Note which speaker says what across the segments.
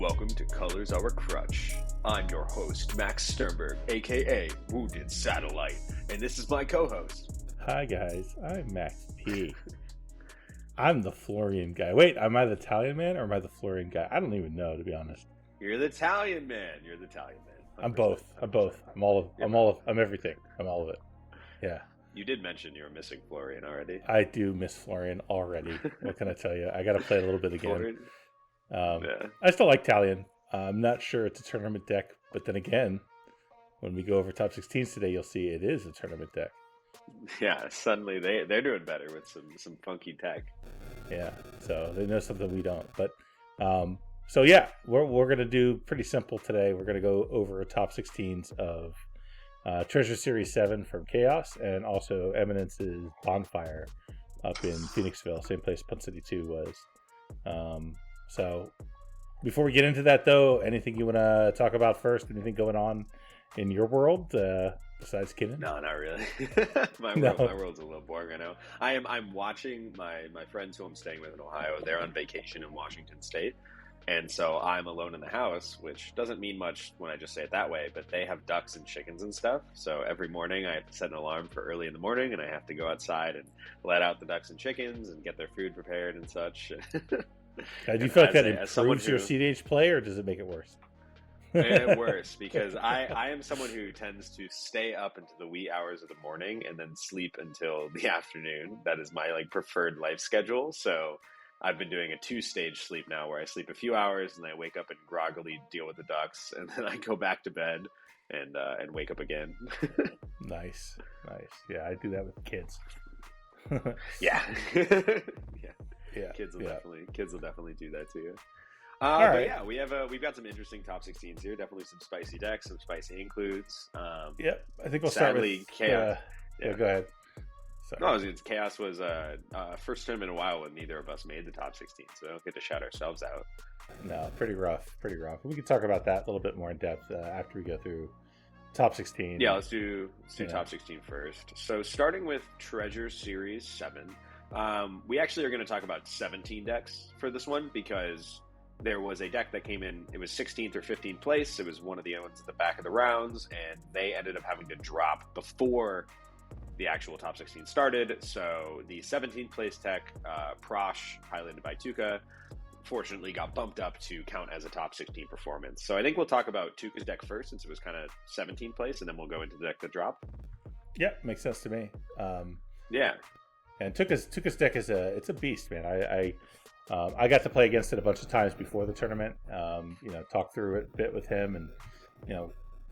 Speaker 1: welcome to Colors Our Crutch. I'm your host, Max Sternberg, aka Wounded Satellite, and this is my co-host.
Speaker 2: Hi guys, I'm Max P. I'm the Florian guy. Wait, am I the Italian man or am I the Florian guy? I don't even know, to be honest.
Speaker 1: You're the Italian man. 100%.
Speaker 2: I'm both. I'm everything. I'm all of it. Yeah.
Speaker 1: You did mention you were missing Florian already.
Speaker 2: I do miss Florian already. What can I tell you? I got to play a little bit again. I still like Talion. I'm not sure it's a tournament deck, but then again, when we go over top 16s today, you'll see it is a tournament deck.
Speaker 1: Yeah, suddenly they're doing better with some funky tech.
Speaker 2: Yeah, so they know something we don't. But so yeah, we're gonna do pretty simple today. We're gonna go over top 16s of Treasure Series 7 from Ka0s and also Eminence's Bonfire up in Phoenixville, same place Punt City 2 was. So before we get into that, though, anything you want to talk about first? Anything going on in your world besides kidding?
Speaker 1: No, not really. My world's a little boring right now. I'm watching my friends who I'm staying with in Ohio. They're on vacation in Washington State. And so I'm alone in the house, which doesn't mean much when I just say it that way, but they have ducks and chickens and stuff. So every morning I have to set an alarm for early in the morning, and I have to go outside and let out the ducks and chickens and get their food prepared and such.
Speaker 2: Do you feel like that improves your CDH play, or does it make it worse?
Speaker 1: Worse, because I am someone who tends to stay up into the wee hours of the morning and then sleep until the afternoon. That is my preferred life schedule. So I've been doing a 2-stage sleep now where I sleep a few hours and then I wake up and groggily deal with the ducks, and then I go back to bed and wake up again. Nice.
Speaker 2: Yeah, I do that with kids.
Speaker 1: Yeah. Kids will definitely do that to you. But yeah, we've got some interesting top 16s here. Definitely some spicy decks, some spicy includes.
Speaker 2: I think we'll start with
Speaker 1: Ka0s.
Speaker 2: Go ahead. Sorry.
Speaker 1: No, Ka0s was first tournament in a while when neither of us made the top 16, so we don't get to shout ourselves out.
Speaker 2: No, pretty rough. We can talk about that a little bit more in depth after we go through top 16.
Speaker 1: Yeah, let's do top 16 first. So starting with Treasure Series 7, we actually are going to talk about 17 decks for this one because there was a deck that came in, it was 16th or 15th place. It was one of the ones at the back of the rounds, and they ended up having to drop before the actual top 16 started. So the 17th place tech, Prosh, piloted by Tuka, fortunately got bumped up to count as a top 16 performance. So I think we'll talk about Tuka's deck first, since it was kind of 17th place, and then we'll go into the deck that dropped.
Speaker 2: Yeah, makes sense to me.
Speaker 1: Yeah.
Speaker 2: And Tuka's deck is a beast, man. I got to play against it a bunch of times before the tournament. Talk through it a bit with him, and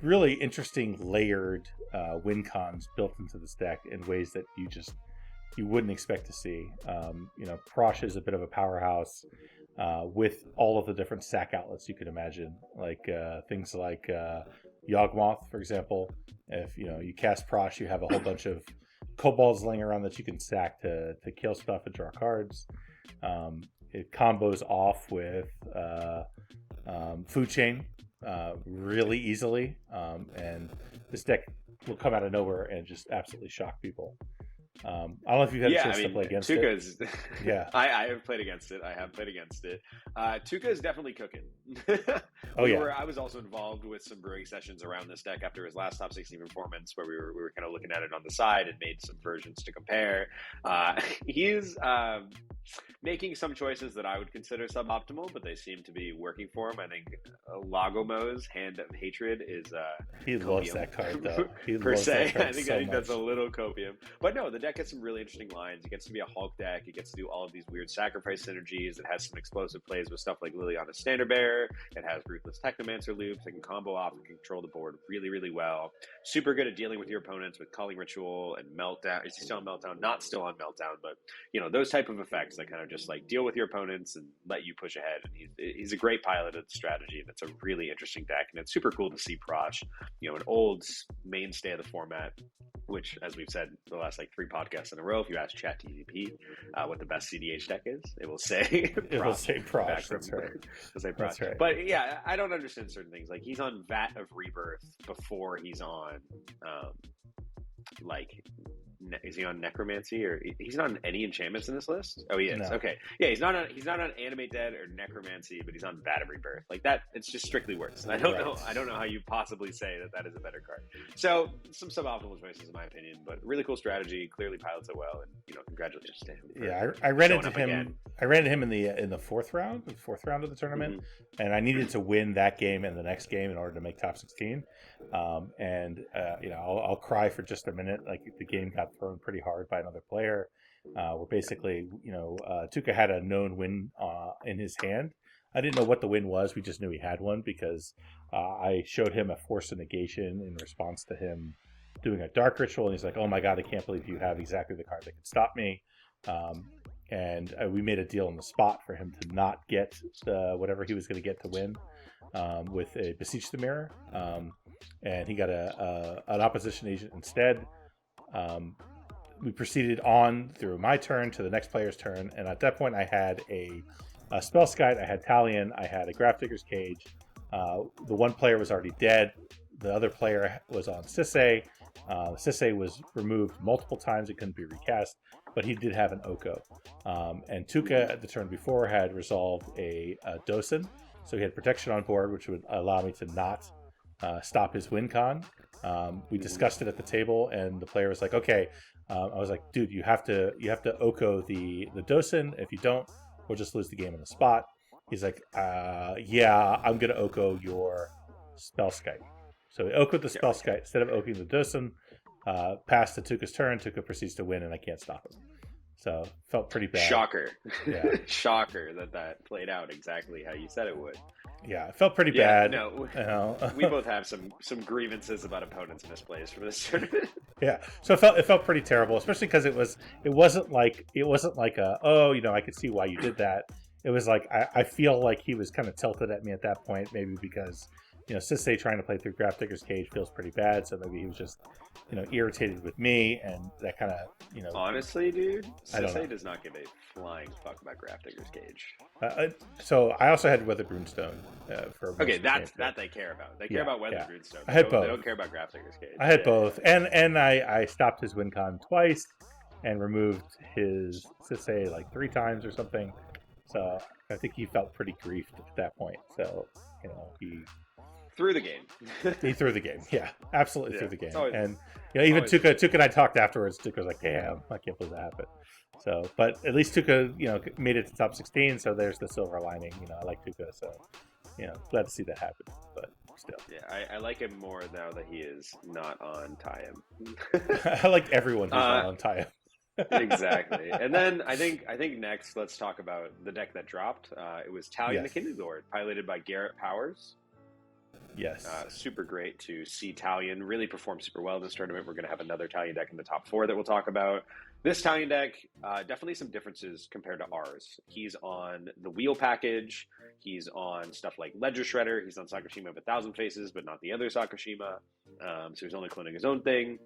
Speaker 2: really interesting layered win cons built into this deck in ways that you wouldn't expect to see. Prosh is a bit of a powerhouse with all of the different sack outlets you can imagine, like things like Yawgmoth, for example. If you cast Prosh, you have a whole bunch of kobolds laying around that you can sack to kill stuff and draw cards. It combos off with Food Chain really easily, and this deck will come out of nowhere and just absolutely shock people. I don't know if you've had a chance to play against
Speaker 1: Tuka's,
Speaker 2: it. Yeah,
Speaker 1: I have played against it. Tuka is definitely cooking. I was also involved with some brewing sessions around this deck after his last top 16 performance, where we were kind of looking at it on the side and made some versions to compare. He's making some choices that I would consider suboptimal, but they seem to be working for him. I think Lagomo's Hand of Hatred is
Speaker 2: he loves that card though.
Speaker 1: I think that's a little copium. But no, the deck gets some really interesting lines. It gets to be a Hulk deck. It gets to do all of these weird sacrifice synergies. It has some explosive plays with stuff like Liliana's Standard Bearer. It has Ruthless Technomancer loops. It can combo off and control the board really, really well. Super good at dealing with your opponents with Culling Ritual and Meltdown. Is he still on Meltdown? Not still on Meltdown, but those type of effects that kind of just deal with your opponents and let you push ahead. And he's a great pilot of the strategy, and it's a really interesting deck. And it's super cool to see Prosh, an old mainstay of the format, which, as we've said the last 3 podcasts in a row, if you ask ChatGPT what the best CDH deck is, it will say Prosh.
Speaker 2: That's right.
Speaker 1: It'll say Prosh.
Speaker 2: That's right.
Speaker 1: But yeah, I don't understand certain things. He's on Vat of Rebirth before he's on is he on necromancy, or he's not on any enchantments in this list? Oh, he is.
Speaker 2: No.
Speaker 1: Okay, yeah, he's not on animate dead or necromancy, but he's on bat of rebirth. Like that, it's just strictly worse. I don't know how you possibly say that is a better card. So some suboptimal choices in my opinion, but really cool strategy. Clearly pilots it well, and congratulations to him.
Speaker 2: Yeah, I ran into him. Again. I ran into him in the fourth round of the tournament, and I needed to win that game and the next game in order to make top 16. I'll cry for just a minute. Like the game got thrown pretty hard by another player. Where basically, Tuka had a known win in his hand. I didn't know what the win was. We just knew he had one because I showed him a Force of Negation in response to him doing a Dark Ritual, and he's like, "Oh my god, I can't believe you have exactly the card that could stop me." And we made a deal on the spot for him to not get whatever he was going to get to win with a Beseech the Mirror, and he got an opposition agent instead. We proceeded on through my turn to the next player's turn, and at that point I had a Spellskite, I had Talion, I had a Grafdigger's Cage. The one player was already dead. The other player was on Sisay. Sisay was removed multiple times. It couldn't be recast, but he did have an Oko. And Tuka at the turn before had resolved a Dosin, so he had protection on board, which would allow me to not stop his win con. We discussed it at the table, and the player was like, "Okay." I was like, "Dude, you have to Oko the Dosin. If you don't, we'll just lose the game on the spot." He's like, "Yeah, I'm gonna Oko your Spellskite." So he Oko'd the Spellskite instead of Oking the Dosin. Passed to Tuka's turn. Tuka proceeds to win, and I can't stop him. So felt pretty bad.
Speaker 1: Shocker.
Speaker 2: Yeah.
Speaker 1: Shocker that played out exactly how you said it would.
Speaker 2: Yeah, it felt pretty bad.
Speaker 1: No, we both have some grievances about opponents' misplays for this tournament.
Speaker 2: Yeah, so it felt pretty terrible, especially because it wasn't like I could see why you did that. It was like I feel like he was kind of tilted at me at that point, maybe because Sisay trying to play through Grafdigger's Cage feels pretty bad, so maybe he was just irritated with me, and that kind of
Speaker 1: Honestly, dude, Sisay does not give a flying fuck about Grafdigger's Cage.
Speaker 2: So I also had Weathered Runestone for
Speaker 1: that they care about. They care about Weathered Runestone.
Speaker 2: I had both.
Speaker 1: They don't care about Grafdigger's Cage.
Speaker 2: I had both, and I stopped his win con twice and removed his Sisay like 3 times or something. So I think he felt pretty griefed at that point. So he
Speaker 1: threw the game.
Speaker 2: He threw the game. Yeah, absolutely threw the game.
Speaker 1: Always,
Speaker 2: and even Tuka and I talked afterwards. Tuka was like, "Damn, I can't believe that happened." So, but at least Tuka, made it to top 16. So there's the silver lining. I like Tuka, so glad to see that happen. But still,
Speaker 1: yeah, I like him more now that he is not on Tayum.
Speaker 2: I like everyone who's not on Tayum.
Speaker 1: Exactly. And then I think next let's talk about the deck that dropped. It was Talion the Kindred Lord, piloted by Garrett Powers.
Speaker 2: Yes.
Speaker 1: Super great to see Talion really perform super well in this tournament. We're going to have another Talion deck in the top 4 that we'll talk about. This Talion deck, definitely some differences compared to ours. He's on the Wheel package. He's on stuff like Ledger Shredder. He's on Sakashima of 1,000 Faces, but not the other Sakashima. So he's only cloning his own thing.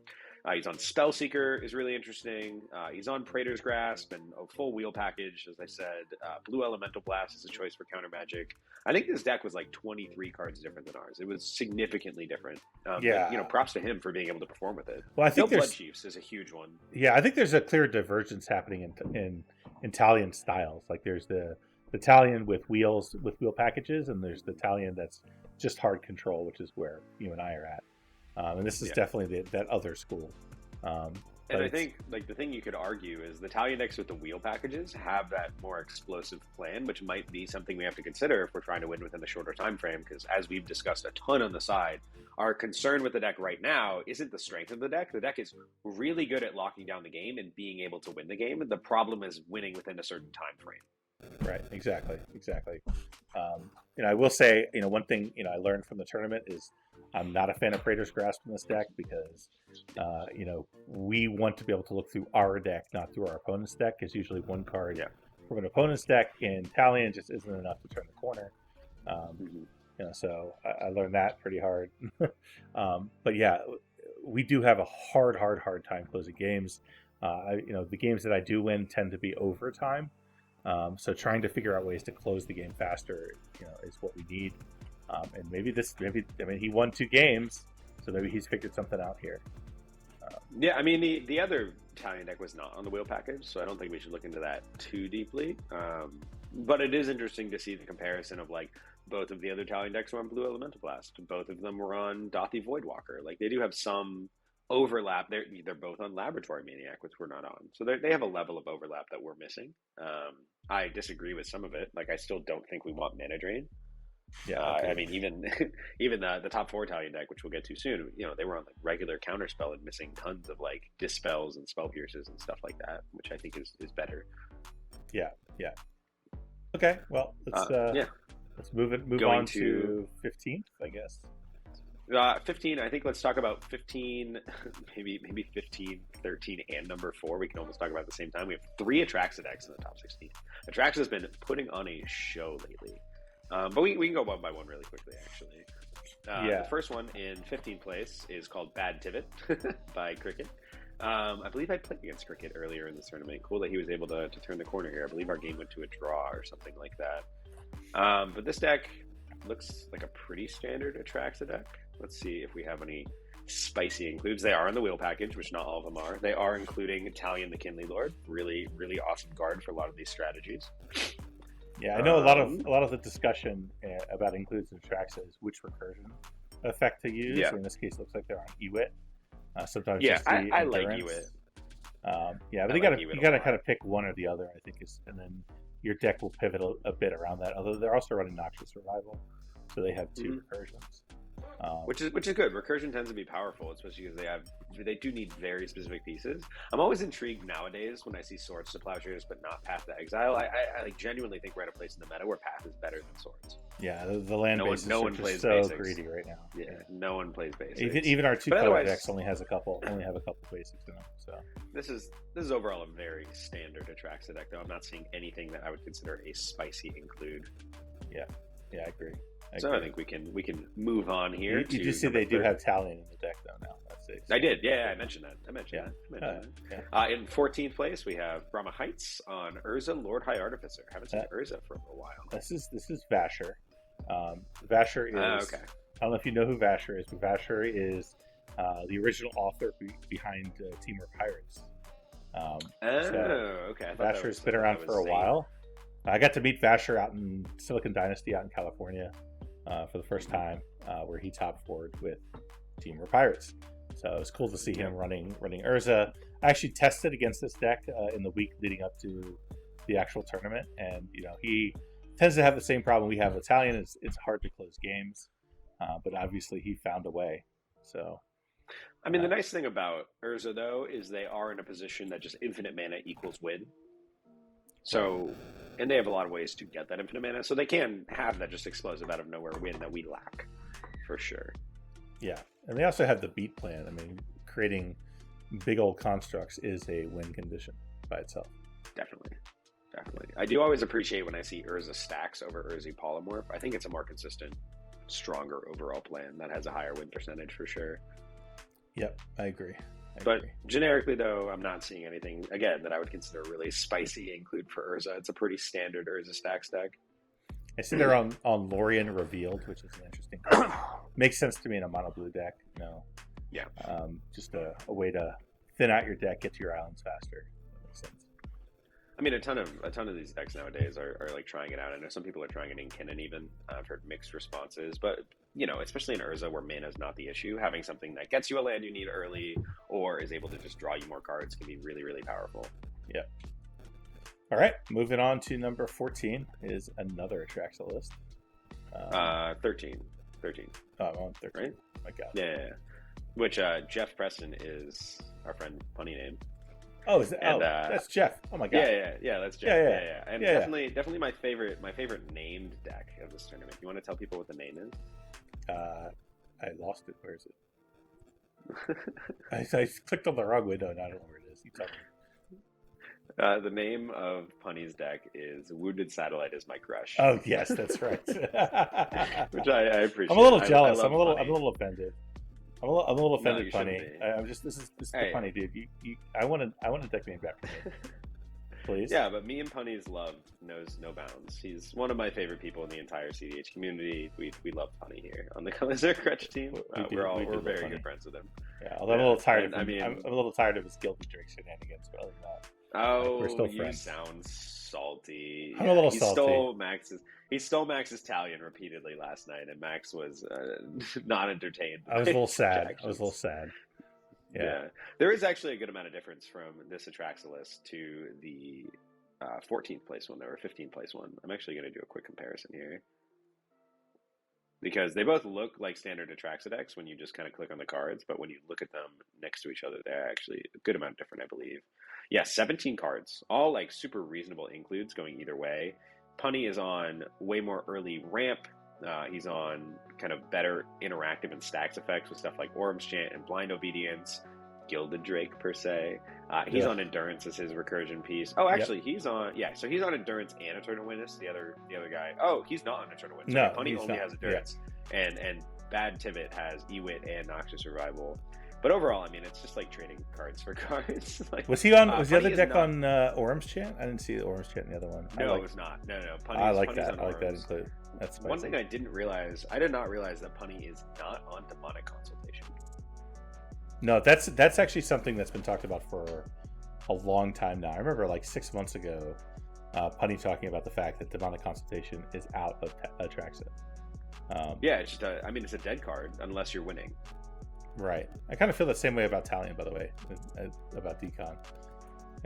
Speaker 1: He's on Spellseeker, is really interesting. He's on Praetor's Grasp and a full Wheel package, as I said. Blue Elemental Blast is a choice for counter magic. I think this deck was like 23 cards different than ours. It was significantly different. But, props to him for being able to perform with it.
Speaker 2: Well, I think
Speaker 1: Blood Chiefs is a huge one.
Speaker 2: Yeah, I think there's a clear divergence happening in Talion styles. Like there's the Talion with wheel packages, and there's the Talion that's just hard control, which is where you and I are at. And this is definitely that other school.
Speaker 1: And I think the thing you could argue is the Talion decks with the wheel packages have that more explosive plan, which might be something we have to consider if we're trying to win within a shorter time frame. Because as we've discussed a ton on the side, our concern with the deck right now isn't the strength of the deck. The deck is really good at locking down the game and being able to win the game. The problem is winning within a certain time frame.
Speaker 2: Right. Exactly. I will say, one thing I learned from the tournament is I'm not a fan of Praetor's Grasp in this deck because, we want to be able to look through our deck, not through our opponent's deck, because usually one card from an opponent's deck in Talion just isn't enough to turn the corner. So I learned that pretty hard. But yeah, we do have a hard time closing games. The games that I do win tend to be overtime. So trying to figure out ways to close the game faster, is what we need. And maybe he won 2 games, so maybe he's figured something out here.
Speaker 1: The other Italian deck was not on the wheel package, so I don't think we should look into that too deeply. But it is interesting to see the comparison of like both of the other Italian decks were on Blue Elemental Blast. Both of them were on Dothi Voidwalker. Like they do have some overlap. They're both on Laboratory Maniac, which we're not on. So they have a level of overlap that we're missing. I disagree with some of it. Like I still don't think we want Mana Drain.
Speaker 2: Yeah,
Speaker 1: I mean, even the top 4 Italian deck, which we'll get to soon, they were on like regular counterspell and missing tons of like dispels and spell pierces and stuff like that, which I think is better.
Speaker 2: Yeah. Okay, well, let's move on to 15th, I guess.
Speaker 1: 15. I think let's talk about 15, maybe 15, 13, and number 4. We can almost talk about at the same time. We have 3 Atraxa decks in the top 16. Atraxa has been putting on a show lately. But we can go one by one really quickly, actually. The first one in 15th place is called Bad Tivit by Cricket. I believe I played against Cricket earlier in this tournament. Cool that he was able to turn the corner here. I believe our game went to a draw or something like that. But this deck looks like a pretty standard Atraxa deck. Let's see if we have any spicy includes. They are in the wheel package, which not all of them are. They are including Italian the Kinley Lord. Really, really awesome card for a lot of these strategies.
Speaker 2: Yeah, I know a lot of the discussion about includes and Atraxa is which recursion effect to use.
Speaker 1: Yeah.
Speaker 2: In this case, it looks like they're on Ewit. Sometimes
Speaker 1: I like Ewit.
Speaker 2: But you gotta kind of pick one or the other. I think and then your deck will pivot a bit around that. Although they're also running Noxious Revival, so they have 2 recursions.
Speaker 1: Which is good. Recursion tends to be powerful, especially because they do need very specific pieces. I'm always intrigued nowadays when I see Swords to Plowshares but not Path to Exile. I like genuinely think we're at a place in the meta where Path is better than Swords.
Speaker 2: Yeah, the land base is plays so basics. Greedy right now.
Speaker 1: Yeah, no one plays basics.
Speaker 2: Even our 2-color decks only have a couple basics in them. So
Speaker 1: this is overall a very standard Atraxa deck, though. I'm not seeing anything that I would consider a spicy include.
Speaker 2: Yeah, I agree.
Speaker 1: I think we can move on here.
Speaker 2: You just see they do have Talion in the deck, though. Now
Speaker 1: I did. Yeah, I mentioned that. In 14th place, we have Brahma Heights on Urza, Lord High Artificer. Haven't seen Urza for a while.
Speaker 2: This is Vasher. Vasher is.
Speaker 1: Okay.
Speaker 2: I don't know if you know who Vasher is, but Vasher is the original author behind Team Pirates.
Speaker 1: Okay.
Speaker 2: Vasher's been around for a while. I got to meet Vasher out in Silicon Dynasty out in California for the first time, where he top forward with Team Pirates. So it was cool to see him running Urza. I actually tested against this deck in the week leading up to the actual tournament, and he tends to have the same problem we have with Italian. It's hard to close games, but obviously he found a way. So,
Speaker 1: I mean, the nice thing about Urza though is they are in a position that just infinite mana equals win. So, and they have a lot of ways to get that infinite mana, so they can have that just explosive out of nowhere win that we lack, for sure.
Speaker 2: Yeah, and they also have the beat plan. I mean, creating big old constructs is a win condition by itself.
Speaker 1: Definitely. I do always appreciate when I see Urza stacks over Urza Polymorph. I think it's a more consistent, stronger overall plan that has a higher win percentage for sure.
Speaker 2: Yep, I agree.
Speaker 1: But generically, though, I'm not seeing anything, again, that I would consider really spicy include for Urza. It's a pretty standard Urza stacks deck.
Speaker 2: I see they're on Lorien Revealed, which is an interesting card. Makes sense to me in a mono blue deck.
Speaker 1: Yeah.
Speaker 2: Just a way to thin out your deck, get to your islands faster. That makes sense.
Speaker 1: I mean, a ton of these decks nowadays are like trying it out. I know some people are trying it in Kinnan even. I've heard mixed responses, but especially in Urza where mana is not the issue, having something that gets you a land you need early or is able to just draw you more cards can be really, really powerful.
Speaker 2: Yeah. All right, moving on to number 14 is another Atraxa list.
Speaker 1: 13.
Speaker 2: Oh, I'm on 13.
Speaker 1: Right?
Speaker 2: Oh my God.
Speaker 1: Yeah. Which Jeff Preston is our friend Punny name.
Speaker 2: Oh, that's Jeff. Oh my God.
Speaker 1: Yeah, that's Jeff. Yeah. And definitely my favorite named deck of this tournament. You want to tell people what the name is?
Speaker 2: I lost it. Where is it? I clicked on the wrong window and I don't know where it is. You tell me.
Speaker 1: The name of Punny's deck is Wounded Satellite is My Crush.
Speaker 2: Oh yes, that's right.
Speaker 1: Which I appreciate.
Speaker 2: I'm a little jealous. I'm a little offended. I'm a little offended, Punny. I'm just this is the Punny dude. I want a deck named after me. Please.
Speaker 1: Yeah, but me and Punny's love knows no bounds. He's one of my favorite people in the entire CDH community. We love Punny here on the Ka0s Crutch team. We're very good friends with him.
Speaker 2: Yeah, although I'm a little tired of him.
Speaker 1: I mean,
Speaker 2: I'm a little tired of his guilty drink shenanigans, but other than that, we're
Speaker 1: oh,
Speaker 2: still
Speaker 1: you
Speaker 2: friends.
Speaker 1: sound salty.
Speaker 2: I'm a little salty.
Speaker 1: He stole Max's Italian repeatedly last night, and Max was not entertained.
Speaker 2: I was a little sad.
Speaker 1: Objections.
Speaker 2: I was a little sad.
Speaker 1: Yeah. There is actually a good amount of difference from this Atraxalus to the 14th place one, or 15th place one. I'm actually going to do a quick comparison here. Because they both look like standard Atraxidex when you just kind of click on the cards, but when you look at them next to each other, they're actually a good amount different, I believe. Yeah, 17 cards, all like super reasonable includes going either way. Punny is on way more early ramp. He's on kind of better interactive and stacks effects with stuff like Orm's Chant and Blind Obedience, Gilded Drake per se. He's on Endurance as his recursion piece. Oh, actually, he's on so he's on Endurance and Eternal Witness. The other guy. Oh, he's not on Eternal Witness.
Speaker 2: No,
Speaker 1: Punny only has Endurance, and Bad Tivit has Ewit and Noxious Revival. But overall, I mean, it's just like trading cards for cards. Like,
Speaker 2: was he on? Was the other deck on Orm's Chant? I didn't see the Orm's Chant in the other one.
Speaker 1: No, it was not. No.
Speaker 2: I like that. I like that include. That's
Speaker 1: one thing I didn't realize. I did not realize that Punny is not on Demonic Consultation.
Speaker 2: No, that's actually something that's been talked about for a long time now. I remember like 6 months ago, Punny talking about the fact that Demonic Consultation is out of Atraxa.
Speaker 1: Yeah, it's just it's a dead card unless you're winning.
Speaker 2: Right. I kind of feel the same way about Talion, by the way, about Decon.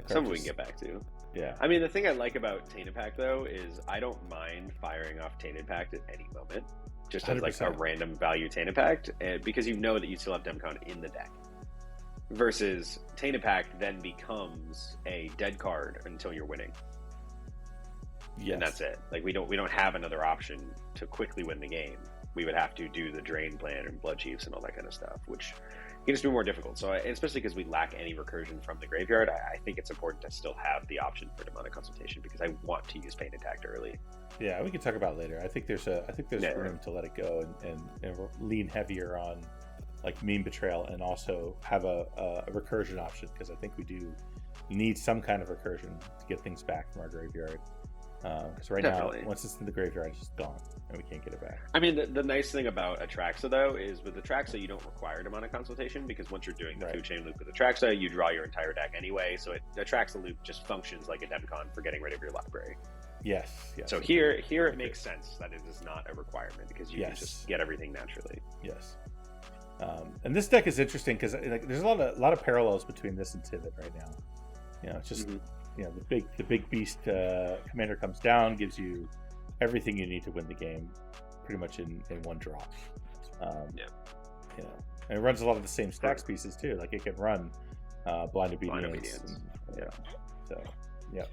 Speaker 1: Something we can get back to.
Speaker 2: Yeah.
Speaker 1: I mean, the thing I like about Tainted Pact, though, is I don't mind firing off Tainted Pact at any moment, just as
Speaker 2: 100%.
Speaker 1: like a random value Tainted Pact, because you know that you still have Demcon in the deck. Versus Tainted Pact then becomes a dead card until you're winning.
Speaker 2: Yes.
Speaker 1: And that's it. Like we don't have another option to quickly win the game. We would have to do the Drain Plan and Blood Chiefs and all that kind of stuff, which can just be more difficult. So, especially because we lack any recursion from the graveyard, I think it's important to still have the option for Demonic Consultation because I want to use Pain Attack early.
Speaker 2: Yeah, we can talk about it later. I think there's room to let it go and lean heavier on like Meme Betrayal and also have a recursion option because I think we do need some kind of recursion to get things back from our graveyard. Because now, once it's in the graveyard, it's just gone, and we can't get it back.
Speaker 1: I mean, the nice thing about Atraxa, though, is with Atraxa, you don't require Demonic Consultation, because once you're doing the food chain loop with Atraxa, you draw your entire deck anyway, so Atraxa loop just functions like a Demcon for getting rid of your library.
Speaker 2: Yes.
Speaker 1: So here it makes sense that it is not a requirement, because you can just get everything naturally.
Speaker 2: Yes. And this deck is interesting, because there's a lot of parallels between this and Tivit right now. It's just... the big beast commander comes down, gives you everything you need to win the game, pretty much in one drop. And it runs a lot of the same stacks pieces too. Like it can run Blind Obedience.
Speaker 1: Yeah.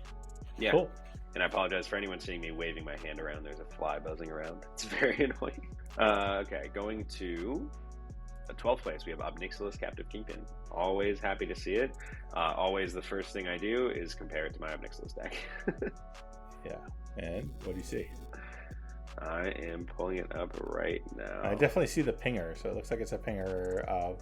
Speaker 2: Cool.
Speaker 1: And I apologize for anyone seeing me waving my hand around. There's a fly buzzing around. It's very annoying. Okay, going to 12th place, we have Obnixilis Captive Kingpin. Always happy to see it. Always the first thing I do is compare it to my Obnixilis deck.
Speaker 2: Yeah. And what do you see?
Speaker 1: I am pulling it up right now.
Speaker 2: I definitely see the pinger, so it looks like it's a pinger.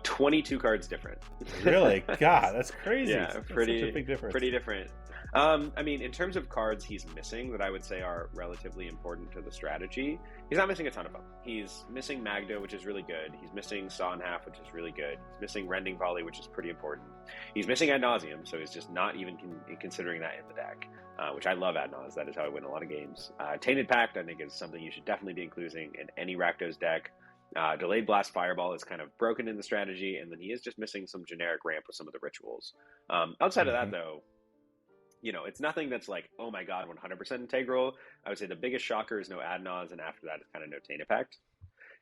Speaker 1: 22 cards different.
Speaker 2: Really? God, that's crazy.
Speaker 1: Yeah,
Speaker 2: that's such a big difference.
Speaker 1: Pretty different. I mean, in terms of cards he's missing that I would say are relatively important to the strategy, he's not missing a ton of them. He's missing Magda, which is really good. He's missing Saw in Half, which is really good. He's missing Rending Volley, which is pretty important. He's missing Ad Nauseam, so he's just not even considering that in the deck, which I love Ad Naus. That is how I win a lot of games. Tainted Pact, I think, is something you should definitely be including in any Rakdos deck. Delayed Blast Fireball is kind of broken in the strategy, and then he is just missing some generic ramp with some of the rituals. Outside of that, though, it's nothing that's like, oh my god, 100% integral. I would say the biggest shocker is no Ad Naus, and after that, it's kind of no Tainted Pact.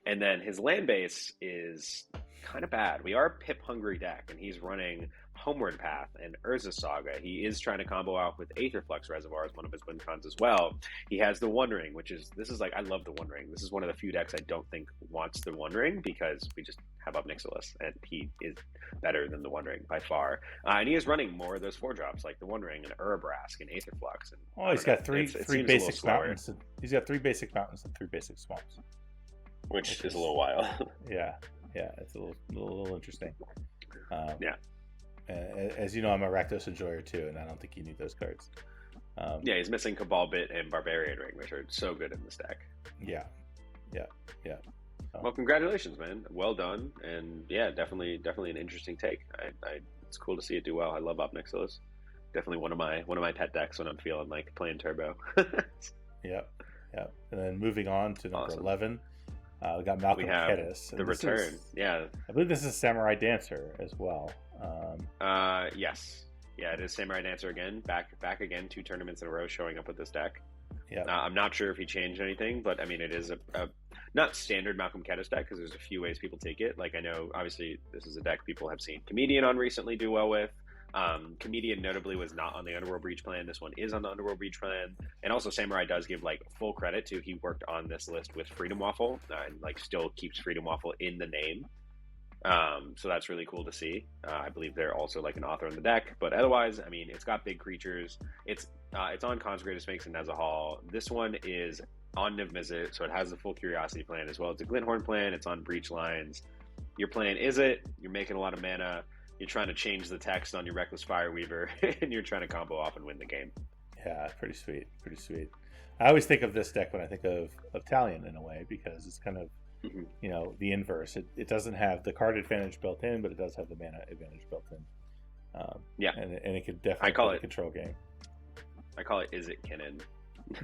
Speaker 1: And then his land base is kind of bad. We are a Pip hungry deck, and he's running Homeward Path and Urza Saga. He is trying to combo out with Aetherflux Reservoir as one of his win cons as well. He has the One Ring, I love the One Ring. This is one of the few decks I don't think wants the One Ring because we just have Obnixilis, and he is better than the One Ring by far. And he is running more of those 4-drops like the One Ring and Urabrask and Aetherflux. And
Speaker 2: he's got three basic mountains. He's got 3 basic mountains and 3 basic swamps,
Speaker 1: which is a little wild.
Speaker 2: Yeah, it's a little interesting. As you know, I'm a Rakdos enjoyer too, and I don't think you need those cards.
Speaker 1: He's missing Cabal Bit and Barbarian Ring, which are so good in this deck.
Speaker 2: Yeah.
Speaker 1: Well, congratulations, man. Well done, and yeah, definitely an interesting take. It's cool to see it do well. I love Obnixilis. Definitely one of my pet decks when I'm feeling like playing turbo.
Speaker 2: Yep, yep. And then moving on to number
Speaker 1: Awesome.
Speaker 2: 11, we got Malcolm
Speaker 1: We have
Speaker 2: Ka0s.
Speaker 1: the return. Yeah.
Speaker 2: I believe this is Samurai Dancer as well.
Speaker 1: Yes. Yeah, it is Samurai Dancer again. Back again. 2 tournaments in a row showing up with this deck.
Speaker 2: Yeah.
Speaker 1: I'm not sure if he changed anything, but I mean, it is a not standard Malcolm Ka0s deck because there's a few ways people take it. Like I know, obviously, this is a deck people have seen Comedian on recently do well with. Comedian notably was not on the Underworld Breach plan. This one is on the Underworld Breach plan, and also Samurai does give like full credit to he worked on this list with Freedom Waffle and like still keeps Freedom Waffle in the name. So that's really cool to see. I believe they're also like an author in the deck, but otherwise, I mean, it's got big creatures. It's on Consecrated Sphinx and Nezahal. This one is on Niv Mizzet, so it has the full Curiosity plan as well as the Glinthorn plan. It's on Breach lines. Your plan is it. You're making a lot of mana. You're trying to change the text on your Reckless Fireweaver, and you're trying to combo off and win the game.
Speaker 2: Yeah, pretty sweet. Pretty sweet. I always think of this deck when I think of Talion in a way because it's kind of the inverse. It doesn't have the card advantage built in, but it does have the mana advantage built in.
Speaker 1: Yeah,
Speaker 2: and it could definitely play a control game.
Speaker 1: I call it Is It Kinnan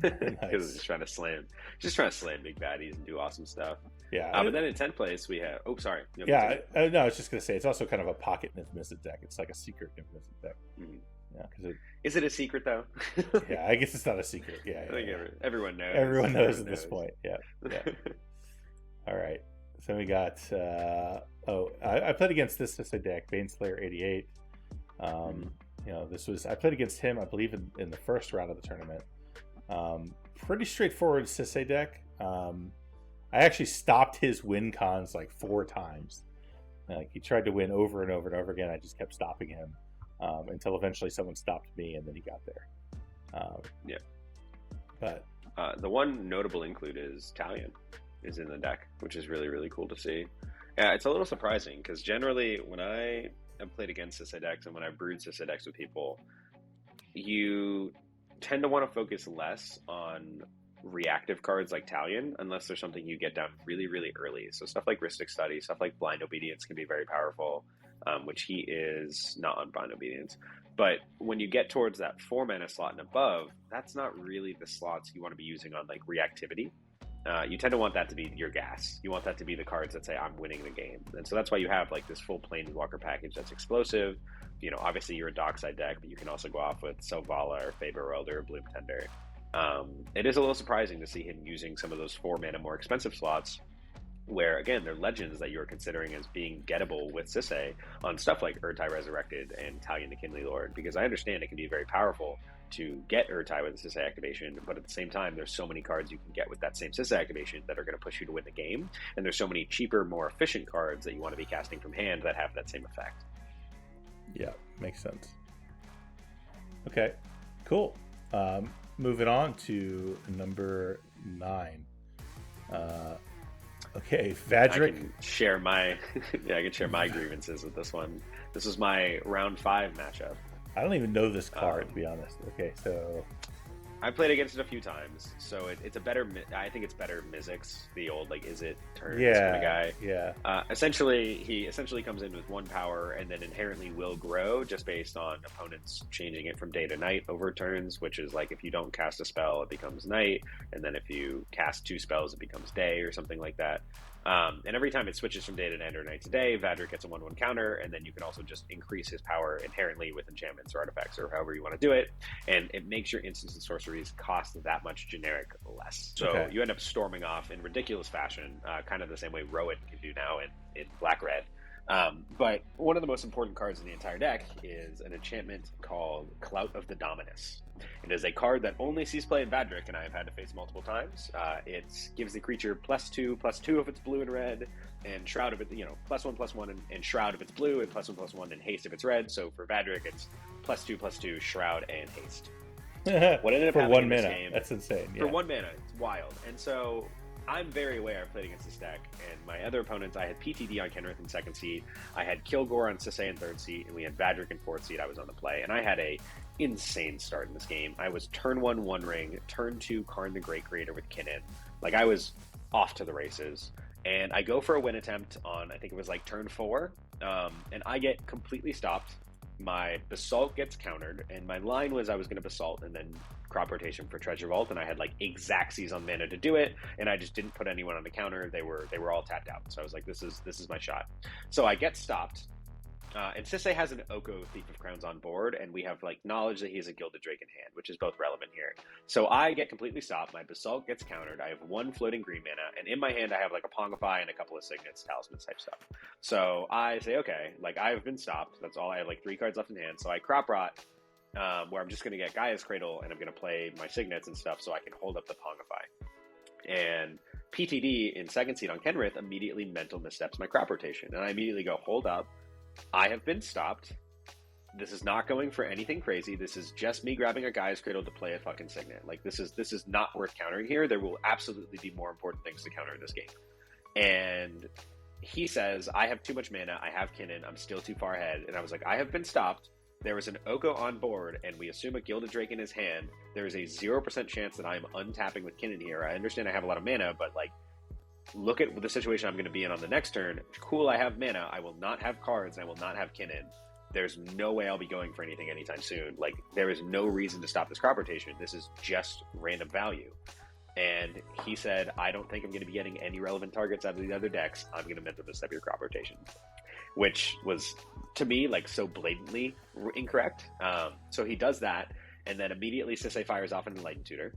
Speaker 1: because it's just trying to slam big baddies and do awesome stuff.
Speaker 2: Yeah,
Speaker 1: but then in 10th place we have. Oh, sorry.
Speaker 2: Yeah, no, I was just gonna say it's also kind of a pocket Niv Mizzet deck. It's like a secret Niv Mizzet deck.
Speaker 1: Mm-hmm.
Speaker 2: Yeah, because
Speaker 1: is it a secret though?
Speaker 2: Yeah, I guess it's not a secret. Yeah,
Speaker 1: I think everyone knows.
Speaker 2: Everyone knows at this point. Yeah. All right, so we got. I played against this deck, Baneslayer 88. I played against him, I believe, in the first round of the tournament. Pretty straightforward Sisay deck. I actually stopped his win cons like 4 times. Like he tried to win over and over and over again. I just kept stopping him until eventually someone stopped me, and then he got there.
Speaker 1: Yeah.
Speaker 2: But
Speaker 1: the one notable include is Talion is in the deck, which is really, really cool to see. Yeah, it's a little surprising because generally when I have played against Sisay decks and when I've brewed Sisay decks with people, you tend to want to focus less on reactive cards like Talion unless there's something you get down really, really early. So stuff like Rhystic Study, stuff like Blind Obedience can be very powerful, which he is not on Blind Obedience. But when you get towards that 4 mana slot and above, that's not really the slots you want to be using on like reactivity. You tend to want that to be your gas. You want that to be the cards that say, I'm winning the game. And so that's why you have like this full Planeswalker package that's explosive. Obviously you're a Dockside deck, but you can also go off with Selvala or Faber Welder or Bloom Tender. It is a little surprising to see him using some of those 4 mana more expensive slots where, again, they're legends that you're considering as being gettable with Sisay on stuff like Urtai Resurrected and Talion the Kindly Lord, because I understand it can be very powerful to get Urtai with the Sisay activation, but at the same time, there's so many cards you can get with that same Sisay activation that are going to push you to win the game, and there's so many cheaper, more efficient cards that you want to be casting from hand that have that same effect.
Speaker 2: Yeah, makes sense. Okay, cool. Moving on to number 9. Okay, Vadric.
Speaker 1: I can share my grievances with this one. This was my round 5 matchup.
Speaker 2: I don't even know this card, to be honest. Okay, so
Speaker 1: I played against it a few times, so it's a better. I think it's better Mizzix, the old like is it turn kind of guy.
Speaker 2: Yeah.
Speaker 1: He essentially comes in with 1 power and then inherently will grow just based on opponents changing it from day to night over turns, which is like if you don't cast a spell, it becomes night, and then if you cast 2 spells, it becomes day or something like that. And every time it switches from day to night or night to day, Vadric gets a 1/1 counter, and then you can also just increase his power inherently with enchantments or artifacts or however you want to do it, and it makes your instants and sorceries cost that much generic less. So you end up storming off in ridiculous fashion, kind of the same way Rowan can do now in Black-Red. But one of the most important cards in the entire deck is an enchantment called Clout of the Dominus. It is a card that only sees play in Vadric, and I have had to face multiple times. It gives the creature +2/+2 if it's blue and red, and Shroud if it's +1/+1 and Shroud if it's blue, and +1/+1 and Haste if it's red. So for Vadric, it's +2/+2 Shroud and Haste. What ended up
Speaker 2: for
Speaker 1: happening
Speaker 2: 1
Speaker 1: in this
Speaker 2: mana?
Speaker 1: game,
Speaker 2: That's insane.
Speaker 1: For 1 mana, it's wild. And so I'm very aware I've played against this deck, and my other opponents, I had PTD on Kenrith in 2nd seat, I had Kilgore on Sisay in 3rd seat, and we had Vadric in 4th seat. I was on the play, and I had a insane start in this game. I was turn 1 One Ring, turn 2 Karn the Great Creator with Kinnan. Like, I was off to the races, And I go for a win attempt on, I think it was like turn 4, and I get completely stopped. My Basalt gets countered, and my line was I was going to Basalt and then crop rotation for Treasure Vault, and I had like Xaxes on mana to do it, and I just didn't put anyone on the counter. They were all tapped out, so I was like, this is my shot. So I get stopped. And Sisay has an Oko Thief of Crowns on board, and we have like knowledge that he has a Gilded Drake in hand, which is both relevant here. So I get completely stopped. My Basalt gets countered. I have 1 floating green mana, and in my hand I have like a Pongify and a couple of Signets, Talismans type stuff. So I say, okay, like I've been stopped. That's all. I have like 3 cards left in hand. So I crop rot, where I'm just going to get Gaia's Cradle, and I'm going to play my Signets and stuff so I can hold up the Pongify. And PTD in second seed on Kenrith immediately mental missteps my crop rotation, and I immediately go, hold up. I have been stopped. This is not going for anything crazy. This is just me grabbing a Gaia's Cradle to play a fucking Signet. Like this is not worth countering here. There will absolutely be more important things to counter in this game. And he says, I have too much mana. I have Kinnan. I'm still too far ahead. And I was like, I have been stopped. There was an Oko on board, and we assume a Gilded Drake in his hand. There is a 0% chance that I am untapping with Kinnan here. I understand I have a lot of mana, but like, look at the situation I'm going to be in on the next turn. Cool, I have mana. I will not have cards, and I will not have Kinnan. There's no way I'll be going for anything anytime soon. Like, there is no reason to stop this crop rotation. This is just random value. And he said, I don't think I'm going to be getting any relevant targets out of the other decks. I'm going to mental misstep your crop rotation. Which was, to me, like, so blatantly incorrect. So he does that. And then immediately Sisay fires off an Enlightened Tutor.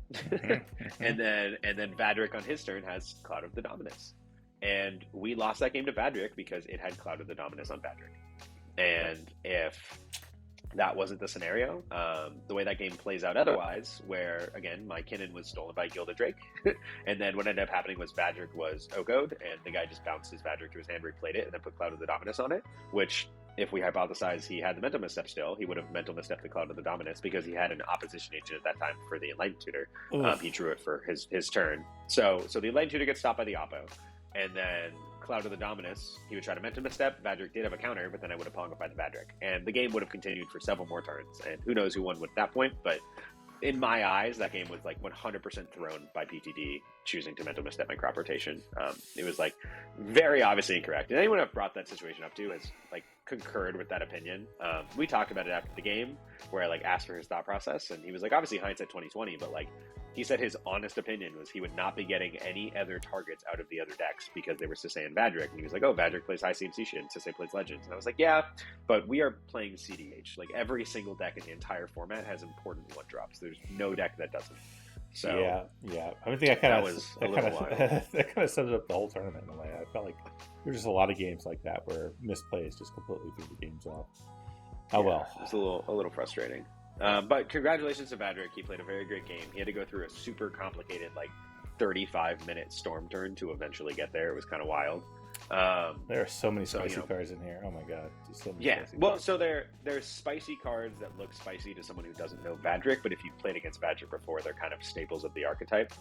Speaker 1: and then Vadric on his turn has Cloud of the Dominus. And we lost that game to Vadric because it had Cloud of the Dominus on Vadric. And if that wasn't the scenario, the way that game plays out otherwise, where, again, my Kinnan was stolen by Gilded Drake, and then what ended up happening was Vadric was Ogoed, and the guy just bounced his Vadric to his hand, replayed it, and then put Cloud of the Dominus on it, which, if we hypothesize he had the mental misstep still, he would have mental misstepped the Cloud of the Dominus because he had an opposition agent at that time for the Enlightened Tutor. He drew it for his turn. So the Enlightened Tutor gets stopped by the Oppo, and then Cloud of the Dominus, he would try to mental misstep. Vadric did have a counter, but then I would have Pongified the Vadric. And the game would have continued for several more turns, and who knows who won at that point, but in my eyes, that game was like 100% thrown by PTD choosing to mental misstep my crop rotation. It was like very obviously incorrect. And anyone I've brought that situation up to has like concurred with that opinion. We talked about it after the game where I like asked for his thought process, and he was like, obviously hindsight 2020, but like he said his honest opinion was he would not be getting any other targets out of the other decks because they were Sisay and Vadric. And he was like, oh, Vadric plays high CMC shit and Sisay plays Legends. And I was like, yeah, but we are playing CDH. Like every single deck in the entire format has important 1-drops. There's no deck that doesn't. So
Speaker 2: yeah. I think I kind of
Speaker 1: was a little wild.
Speaker 2: That kind of sums up the whole tournament in a way. I felt like there were just a lot of games like that where misplays just completely threw the games off. Oh well,
Speaker 1: it's a little frustrating. But congratulations to Vadric. He played a very great game. He had to go through a super complicated, like 35-minute storm turn to eventually get there. It was kind of wild.
Speaker 2: There are so many spicy cards in here. Oh my god, just so many spicy
Speaker 1: well,
Speaker 2: cards.
Speaker 1: so there's spicy cards that look spicy to someone who doesn't know Vadric, but if you've played against Vadric before, they're kind of staples of the archetype.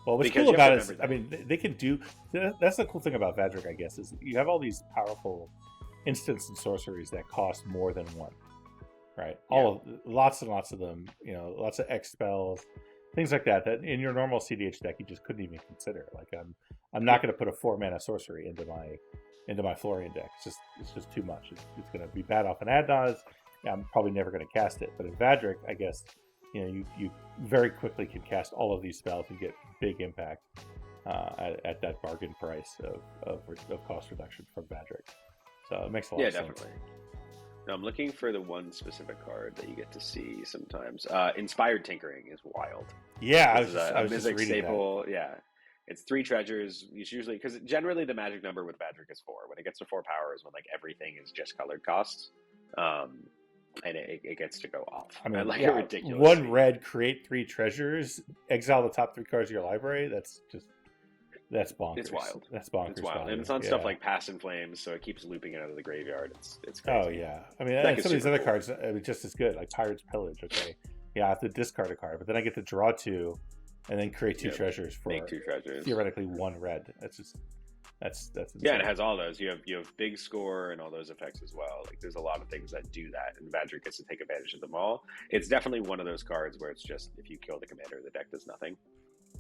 Speaker 2: Well, what's cool about it is, I mean, they can do. That's the cool thing about Vadric, I guess, is you have all these powerful instants and sorceries that cost more than one. Right, lots and lots of them. Lots of X spells, things like that. That in your normal CDH deck you just couldn't even consider. Like I'm not going to put a 4-mana sorcery into my Florian deck. It's just too much. It's going to be bad off an Adnaz. I'm probably never going to cast it. But in Vadric, I guess you very quickly can cast all of these spells and get big impact at that bargain price of cost reduction from Vadric. So it makes a lot of sense.
Speaker 1: Definitely. Now, I'm looking for the one specific card that you get to see sometimes. Inspired Tinkering is wild.
Speaker 2: Yeah, I was
Speaker 1: just reading staple. That. Yeah, it's 3 treasures. It's usually because generally the magic number with Vadric is 4. When it gets to 4 power is when like everything is just colored costs, and it gets to go off.
Speaker 2: I mean,
Speaker 1: like ridiculous.
Speaker 2: 1 red, create 3 treasures, exile the top 3 cards of your library. That's bonkers.
Speaker 1: It's wild.
Speaker 2: That's bonkers.
Speaker 1: It's wild. And it's on stuff like Pass and Flames, so it keeps looping it out of the graveyard. It's crazy.
Speaker 2: Oh, yeah. I mean, some of these other cards are just as good, like Pirate's Pillage. Okay. Yeah, I have to discard a card, but then I get to draw 2 and then create 2 treasures for
Speaker 1: make 2 treasures.
Speaker 2: Theoretically 1 red. That's insane.
Speaker 1: Yeah, and it has all those. You have big score and all those effects as well. Like there's a lot of things that do that, and Vadric gets to take advantage of them all. It's definitely one of those cards where it's just if you kill the commander, the deck does nothing.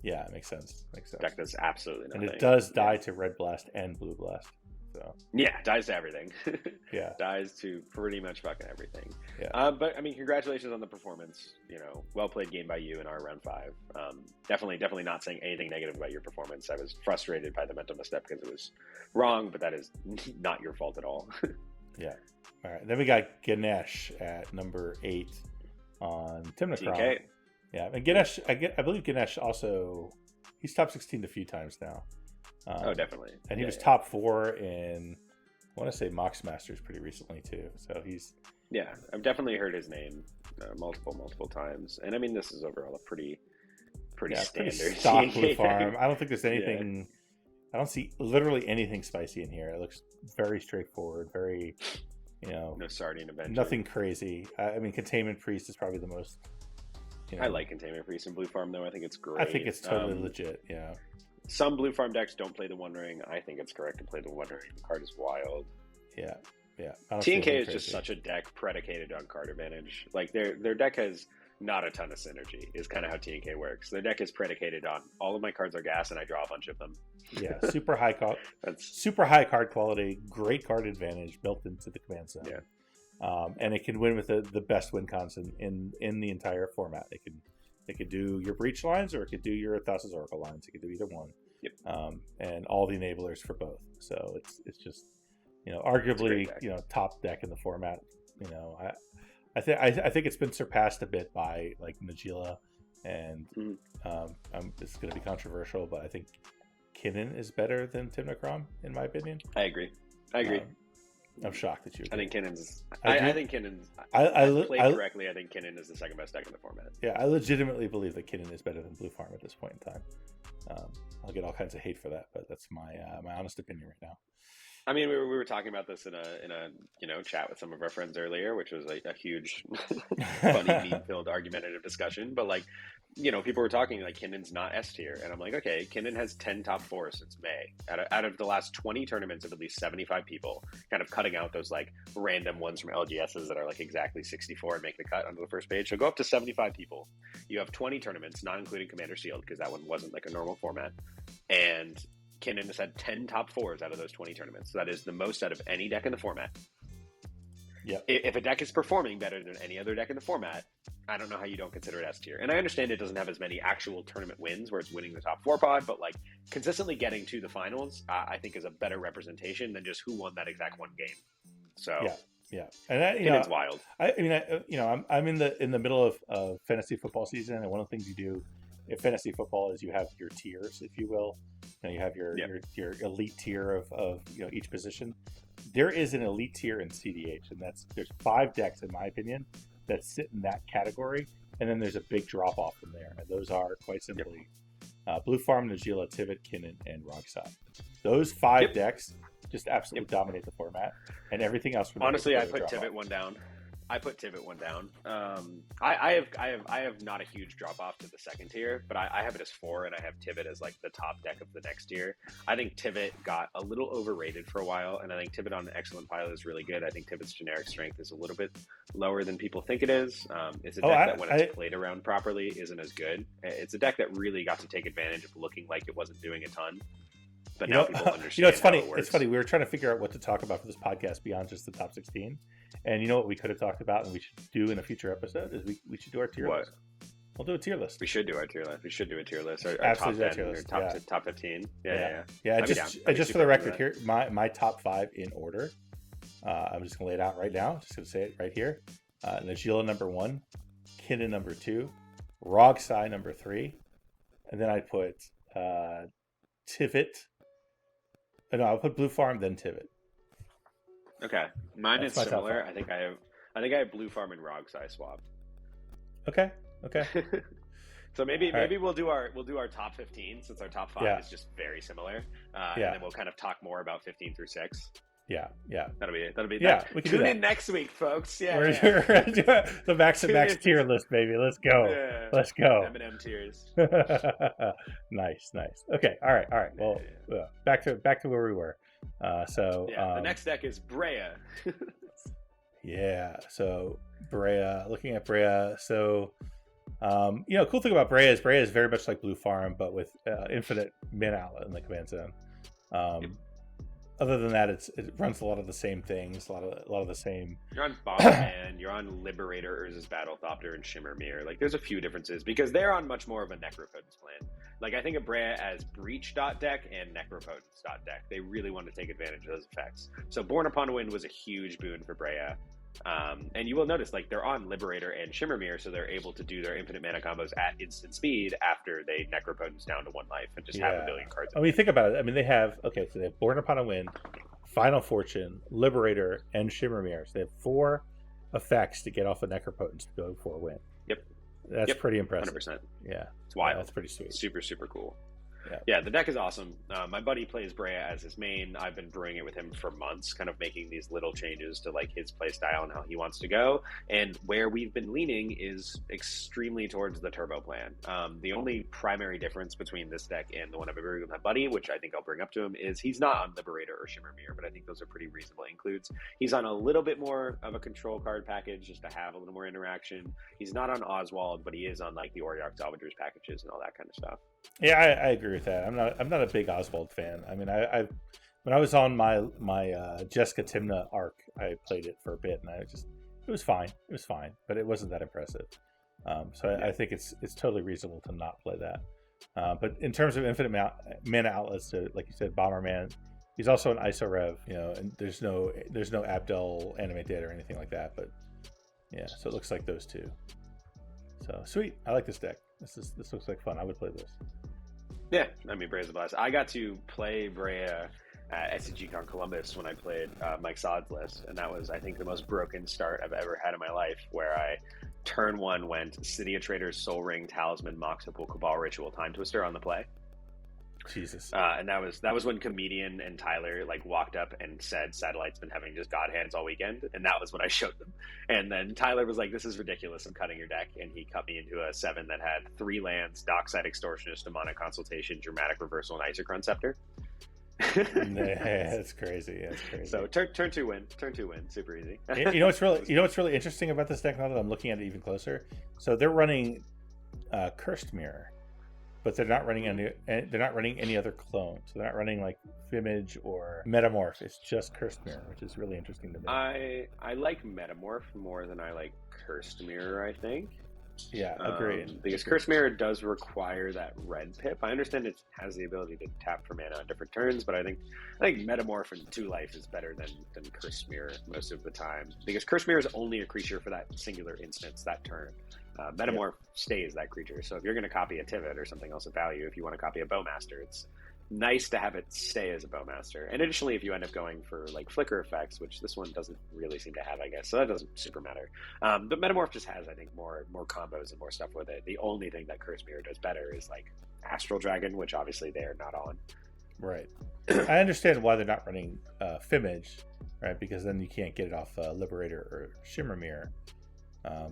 Speaker 2: Yeah, it makes sense.
Speaker 1: Deck does absolutely nothing.
Speaker 2: And it does die to red blast and blue blast. So
Speaker 1: yeah, dies to everything.
Speaker 2: Yeah,
Speaker 1: dies to pretty much fucking everything.
Speaker 2: Yeah.
Speaker 1: But I mean, congratulations on the performance. You know, well played game by you in our round 5. Definitely not saying anything negative about your performance. I was frustrated by the mental misstep because it was wrong, but that is not your fault at all.
Speaker 2: Yeah. All right. Then we got Ganesh at number 8 on Timnacron. Yeah, and Ganesh, I believe Ganesh also, he's top 16 a few times now.
Speaker 1: Oh, definitely.
Speaker 2: And he was top 4 in, I want to say, Mox Masters pretty recently too. So he's...
Speaker 1: Yeah, I've definitely heard his name multiple times. And I mean, this is overall a pretty standard.
Speaker 2: Pretty stock blue farm. I don't think there's anything... I don't see literally anything spicy in here. It looks very straightforward, very, no
Speaker 1: Sardine Avenger.
Speaker 2: Nothing crazy. I mean, Containment Priest is probably the most...
Speaker 1: I like Containment Priest in blue farm, though. I think it's great.
Speaker 2: I think it's totally legit, yeah.
Speaker 1: Some blue farm decks don't play the One Ring. I think it's correct to play the One Ring. The card is wild.
Speaker 2: Yeah.
Speaker 1: TNK is just such a deck predicated on card advantage. Like, their deck has not a ton of synergy, is kind of how TNK works. Their deck is predicated on all of my cards are gas and I draw a bunch of them.
Speaker 2: Yeah, super high card quality, great card advantage built into the command zone.
Speaker 1: Yeah.
Speaker 2: And it can win with the best win cons in the entire format. It could do your Breach lines, or it could do your Thassa's Oracle lines. It could do either one.
Speaker 1: Yep.
Speaker 2: And all the enablers for both. So it's just arguably top deck in the format. I think it's been surpassed a bit by like Najila, and it's going to be controversial, but I think Kinnan is better than Timnacron in my opinion.
Speaker 1: I agree.
Speaker 2: I'm shocked that you agree.
Speaker 1: I think Kinnan's. I think Kinnan's. Played correctly. I think Kinnan is the second best deck in the format.
Speaker 2: Yeah, I legitimately believe that Kinnan is better than Blue Farm at this point in time. I'll get all kinds of hate for that, but that's my honest opinion right now.
Speaker 1: I mean, we were talking about this in a chat with some of our friends earlier, which was like a huge, funny, meme-filled, argumentative discussion. But like, people were talking like Kinnan's not S tier, and I'm like, okay, Kinnan has 10 top 4s since May. Out of the last 20 tournaments of at least 75 people, kind of cutting out those like random ones from LGSs that are like exactly 64 and make the cut onto the first page. So go up to 75 people. You have 20 tournaments, not including Commander Shield, because that one wasn't like a normal format, and Kinnan has had 10 top 4s out of those 20 tournaments. So that is the most out of any deck in the format.
Speaker 2: Yeah.
Speaker 1: If a deck is performing better than any other deck in the format, I don't know how you don't consider it S tier. And I understand it doesn't have as many actual tournament wins where it's winning the top 4 pod, but like consistently getting to the finals, I think is a better representation than just who won that exact one game. So
Speaker 2: yeah, and that,
Speaker 1: it's wild.
Speaker 2: I'm in the middle of fantasy football season, and one of the things you do in fantasy football is you have your tiers, if you will. You have your elite tier of each position. There is an elite tier in CDH, and there's 5 decks in my opinion that sit in that category, and then there's a big drop off from there, and those are quite simply Blue Farm, Najila, Tivit, Kinnan, and Rogsai. Those 5 decks just absolutely dominate the format, and everything else.
Speaker 1: Honestly, I put Tivit one down. I have not a huge drop off to the second tier, but I have it as 4, and I have Tivit as like the top deck of the next tier. I think Tivit got a little overrated for a while, and I think Tivit on Excellent Pilot is really good. I think Tivit's generic strength is a little bit lower than people think it is. It's a deck that when it's played around properly isn't as good. It's a deck that really got to take advantage of looking like it wasn't doing a ton. But now people understand.
Speaker 2: It's funny. It's funny. We were trying to figure out what to talk about for this podcast beyond just the top 16. And you know what we could have talked about, and we should do in a future episode is we should do our tier list. We'll do a tier list.
Speaker 1: We should do our tier list. We should do a tier list. Our
Speaker 2: Absolutely
Speaker 1: top 10
Speaker 2: tier list.
Speaker 1: or top 15. Yeah.
Speaker 2: Just for the record, here my top 5 in order. I'm just gonna lay it out right now. Just gonna say it right here. Najila number 1, Kinnan number 2, Rogsai number 3, and then I put Tivit. No, I'll put Blue Farm then Tivit.
Speaker 1: Okay, mine is similar. I think I have Blue Farm and Rogsai swapped.
Speaker 2: Okay.
Speaker 1: So maybe we'll do our top 15 since our top 5 is just very similar. And then we'll kind of talk more about 15 through 6.
Speaker 2: Yeah.
Speaker 1: That'll be
Speaker 2: that. We can
Speaker 1: tune in next week, folks.
Speaker 2: We're gonna do the max to max tier list, baby. Let's go.
Speaker 1: Yeah.
Speaker 2: Let's go.
Speaker 1: M&M tiers.
Speaker 2: Nice. Okay. All right. Well, back to where we were.
Speaker 1: The next deck is Brea.
Speaker 2: So Brea. Looking at Brea. So Cool thing about Brea is very much like Blue Farm, but with infinite mana outlet in the command zone. Other than that, it runs a lot of the same things, a lot of the same.
Speaker 1: You're on Bomberman, you're on Liberator, Urza's Battlethopter, and Shimmermere. Like, there's a few differences because they're on much more of a Necropotence plan. Like, I think of Brea as Breach deck and Necropotence deck. They really want to take advantage of those effects. So Born Upon a Wind was a huge boon for Brea. And you will notice, like, they're on Liberator and Shimmermere, so they're able to do their infinite mana combos at instant speed after they Necropotence down to 1 life and just have a billion cards.
Speaker 2: I mean, think about it. I mean, they have Born Upon a Wind, Final Fortune, Liberator, and Shimmermere. So they have 4 effects to get off a Necropotence to go for a win.
Speaker 1: Yep.
Speaker 2: That's pretty impressive.
Speaker 1: 100%.
Speaker 2: Yeah.
Speaker 1: It's wild.
Speaker 2: That's pretty sweet.
Speaker 1: Super, super cool.
Speaker 2: Yeah,
Speaker 1: the deck is awesome. My buddy plays Brea as his main. I've been brewing it with him for months, kind of making these little changes to like his play style and how he wants to go. And where we've been leaning is extremely towards the turbo plan. The only primary difference between this deck and the one I've been brewing with my buddy, which I think I'll bring up to him, is he's not on Liberator or Shimmermere, but I think those are pretty reasonable includes. He's on a little bit more of a control card package just to have a little more interaction. He's not on Oswald, but he is on like the Auriok Salvagers packages and all that kind of stuff.
Speaker 2: Yeah, I agree with that. I'm not a big Oswald fan. I mean, I when I was on my Jessica Timna arc, I played it for a bit, and it was fine. It was fine, but it wasn't that impressive. I think it's totally reasonable to not play that. But in terms of infinite mana outlets, like you said, Bomberman, he's also an ISO Rev, and there's no Abdel Animate Dead or anything like that. But yeah, so it looks like those two. So sweet. I like this deck. This looks like fun. I would play this.
Speaker 1: Yeah, I mean, Brea's a blast. I got to play Brea at SCGCon Columbus when I played Mike Sod's list, and that was, I think, the most broken start I've ever had in my life, where I, turn 1, went City of Traders, Soul Ring, Talisman, Mox Opal, Cabal Ritual, Time Twister on the play.
Speaker 2: Jesus.
Speaker 1: And that was when Comedian and Tyler like walked up and said Satellite's been having just God hands all weekend, and that was what I showed them. And then Tyler was like, "This is ridiculous. I'm cutting your deck," and he cut me into a 7 that had 3 lands, Dockside Extortionist, Demonic Consultation, Dramatic Reversal, and Isochron Scepter.
Speaker 2: That's crazy. That's crazy.
Speaker 1: So turn 2 win, super easy.
Speaker 2: you know what's really interesting about this deck now that I'm looking at it even closer? So they're running Cursed Mirror. But they're not running any other clone. So they're not running like Fimage or Metamorph. It's just Cursed Mirror, which is really interesting to me.
Speaker 1: I like Metamorph more than I like Cursed Mirror, I think.
Speaker 2: Yeah, agreed.
Speaker 1: Because Cursed Mirror does require that red pip. I understand it has the ability to tap for mana on different turns, but I think Metamorph and 2 life is better than Cursed Mirror most of the time. Because Cursed Mirror is only a creature for that singular instance, that turn. Metamorph stays that creature. So if you're going to copy a Tivit or something else of value, if you want to copy a Bowmaster, it's nice to have it stay as a Bowmaster. And additionally, if you end up going for like flicker effects, which this one doesn't really seem to have, I guess, so that doesn't super matter. But Metamorph just has, I think, more combos and more stuff with it. The only thing that Curse Mirror does better is like Astral Dragon, which obviously they are not on.
Speaker 2: Right. I understand why they're not running Fimage, right? Because then you can't get it off Liberator or Shimmermere.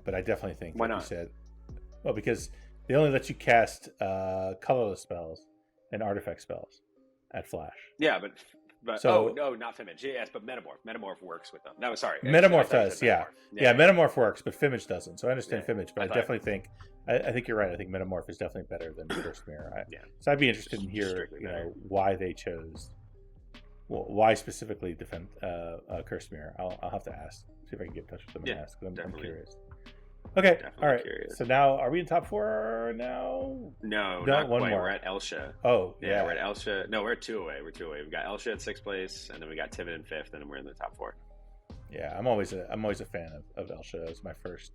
Speaker 2: But I definitely think,
Speaker 1: why
Speaker 2: like
Speaker 1: not?
Speaker 2: you said, well, because they only let you cast colorless spells and artifact spells at Flash.
Speaker 1: Yeah, but
Speaker 2: so,
Speaker 1: no, not Fimage. Yes, but Metamorph works with them. No, sorry.
Speaker 2: Metamorph does, yeah. Metamorph works, but Fimage doesn't. So I understand Fimage, but I definitely think I think you're right. I think Metamorph is definitely better than Cursed Mirror. So I'd be interested in hear why they chose, why specifically defend Cursed Mirror. I'll have to ask. See if I can get in touch with them and ask. I'm curious. Okay, all right. Curious. So now, are we in top 4 now?
Speaker 1: No, not one quite. More. We're at Elsha.
Speaker 2: Oh,
Speaker 1: yeah, we're at Elsha. No, we're 2 away. We've got Elsha at 6th place, and then we got Tivit in 5th, and then we're in the top 4.
Speaker 2: Yeah, I'm always a fan of Elsha. It was my first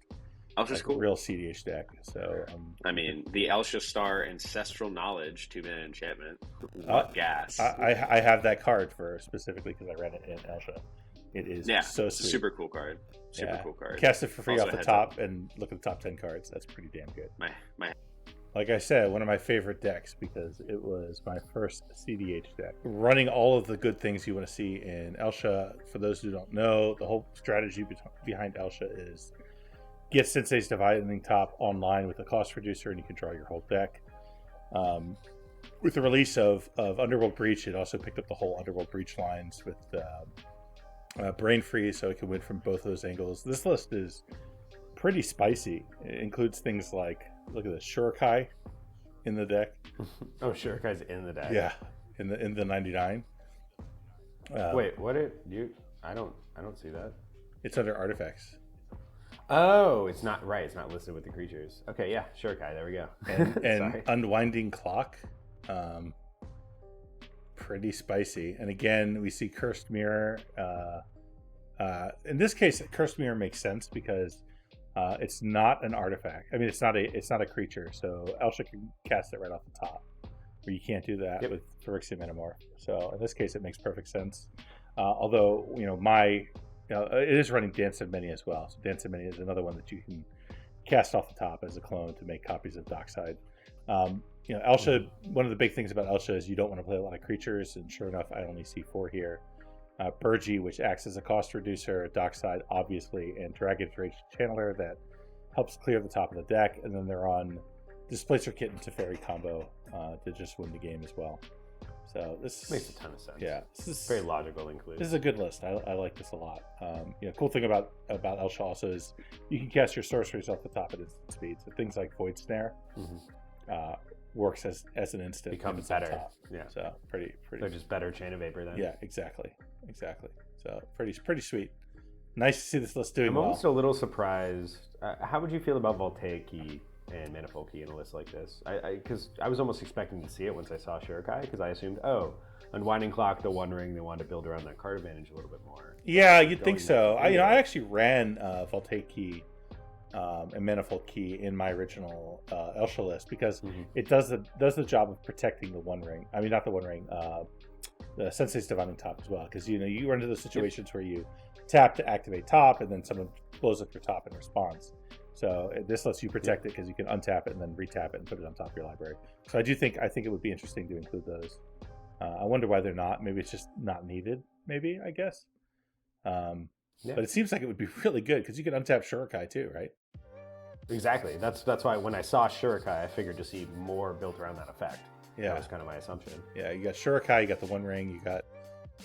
Speaker 1: cool.
Speaker 2: Real CDH deck. So
Speaker 1: I mean, the Elsha Star Ancestral Knowledge 2-mana enchantment. What gas!
Speaker 2: I have that card specifically because I read it in Elsha. It is so sweet.
Speaker 1: Super cool card. Cool card.
Speaker 2: Cast it for free off the top and look at the top 10 cards. That's pretty damn good. Like I said, one of my favorite decks because it was my first CDH deck. Running all of the good things you want to see in Elsha. For those who don't know, the whole strategy behind Elsha is get Sensei's Dividing Top online with a cost reducer and you can draw your whole deck. With the release of Underworld Breach, it also picked up the whole Underworld Breach lines with Brain Freeze, so it can win from both of those angles. This list is pretty spicy. It includes things like Look at this, Shurikai in the deck.
Speaker 3: Oh, Shurikai's in the deck.
Speaker 2: Yeah, in the 99.
Speaker 3: Wait, what did you? I don't see that.
Speaker 2: It's under artifacts.
Speaker 3: Oh, it's not right. It's not listed with the creatures. Okay, yeah, Shurikai. There we go.
Speaker 2: And Unwinding Clock. Pretty spicy. And again, we see Cursed Mirror. In this case, Cursed Mirror makes sense because it's not an artifact. I mean, it's not a creature, so Elsha can cast it right off the top. Where you can't do that with Phyrexian Metamorph. So in this case, it makes perfect sense. Although it is running Dance of Many as well. So Dance of Many is another one that you can cast off the top as a clone to make copies of Dockside. Elsha. One of the big things about Elsha is you don't want to play a lot of creatures, and sure enough, I only see 4 here. Burgi, which acts as a cost reducer, Dockside, obviously, and Dragon's Rage Channeler that helps clear the top of the deck, and then they're on Displacer Kit and Teferi combo to just win the game as well. So this
Speaker 3: makes a ton of sense.
Speaker 2: Yeah, this is
Speaker 3: very logical include.
Speaker 2: This is a good list. I like this a lot. Cool thing about Elsha also is you can cast your sorceries off the top at instant speed. So things like Void Snare works as an instant.
Speaker 3: Becomes better. Yeah.
Speaker 2: So pretty.
Speaker 3: They're just better Chain of Vapor then.
Speaker 2: Yeah, exactly. So pretty sweet. Nice to see this list doing well.
Speaker 3: I'm almost a little surprised. How would you feel about Voltaic Key and Manifold Key in a list like this? Because I was almost expecting to see it once I saw Shurikai, because I assumed, Unwinding Clock, the One Ring, they wanted to build around that card advantage a little bit more.
Speaker 2: Yeah, you'd think so. I actually ran Voltaic Key and Manifold Key in my original Elsha list because it does the job of protecting the One Ring. I mean, not the One Ring, the Sensei's Divining Top as well, because you run into those situations where you tap to activate top, and then someone blows up your top in response. So this lets you protect it because you can untap it and then retap it and put it on top of your library. So I think it would be interesting to include those. I wonder why they're not. Maybe it's just not needed. Maybe, I guess. But it seems like it would be really good because you can untap Shurikai too, right?
Speaker 3: Exactly. That's why when I saw Shurikai, I figured to see more built around that effect. Yeah, that was kind of my assumption.
Speaker 2: Yeah, you got Shurikai, you got the One Ring, you got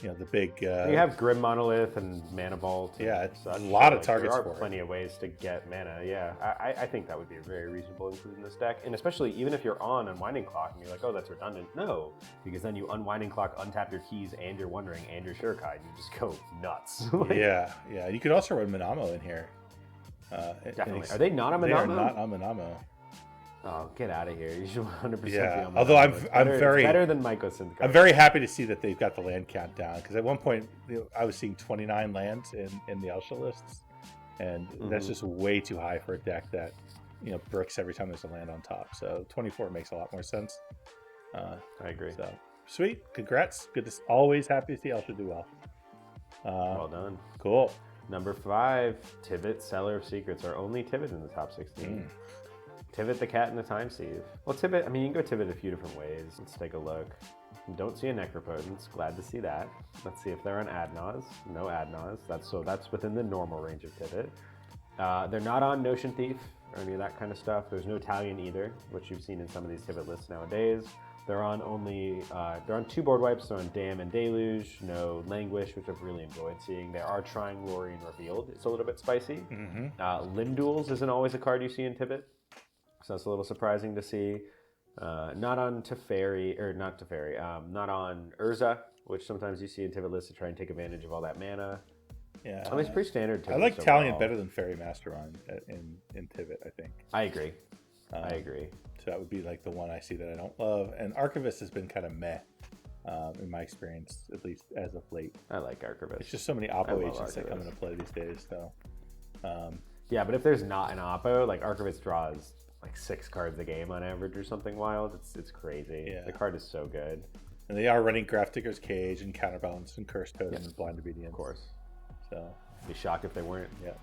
Speaker 2: the big. You
Speaker 3: have Grim Monolith and Mana Vault.
Speaker 2: Yeah, it's a lot of targets.
Speaker 3: There are plenty of ways to get mana. Yeah, I think that would be a very reasonable include in this deck, and especially even if you're on Unwinding Clock and you're like, oh, that's redundant. No, because then you Unwinding Clock, untap your keys and your One Ring and your Shurikai, and you just go nuts.
Speaker 2: Yeah. You could also run Minamo in here.
Speaker 3: Definitely. Are they not on Minamo?
Speaker 2: They are not on Minamo.
Speaker 3: Oh, get out of here! You should 100% be
Speaker 2: yeah.
Speaker 3: on Minamo.
Speaker 2: Although I'm very
Speaker 3: better than Myco Synthesizer.
Speaker 2: I'm very happy to see that they've got the land count down, because at one point I was seeing 29 lands in the Elsha lists, and that's just way too high for a deck that bricks every time there's a land on top. So 24 makes a lot more sense.
Speaker 3: I agree.
Speaker 2: So sweet, congrats! Good to always happy to see Elsha do well.
Speaker 3: Well done.
Speaker 2: Cool.
Speaker 3: Number 5, Tivit, Seller of Secrets, our only Tivit in the top 16. Tivit the Cat and the Time Sieve. Well, Tivit, you can go Tivit a few different ways. Let's take a look. Don't see a Necropotence. Glad to see that. Let's see if they're on Adnaz. No Adnaz. That's within the normal range of Tivit. They're not on Notion Thief or any of that kind of stuff. There's no Talion either, which you've seen in some of these Tivit lists nowadays. They're on 2 board wipes. They're on Dam and Deluge. No Languish, which I've really enjoyed seeing. They are trying Lorien Revealed. It's a little bit spicy. Linduals isn't always a card you see in Tivit, so that's a little surprising to see. Not on not on Urza, which sometimes you see in Tivit lists to try and take advantage of all that mana.
Speaker 2: Yeah,
Speaker 3: it's pretty standard.
Speaker 2: I like Talion better than Fairy Master in Tivit, I think.
Speaker 3: I agree.
Speaker 2: So that would be like the one I see that I don't love. And Archivist has been kind of meh in my experience, at least as of late.
Speaker 3: I like Archivist.
Speaker 2: It's just so many Oppo agents that come into play these days. So
Speaker 3: yeah, but if there's not an Oppo, like Archivist draws like 6 cards a game on average or something wild. It's crazy. Yeah. The card is so good.
Speaker 2: And they are running Graph Digger's Cage and Counterbalance and Curse Totem and Blind Obedience.
Speaker 3: Of course.
Speaker 2: So
Speaker 3: I'd be shocked if they weren't.
Speaker 2: Yeah.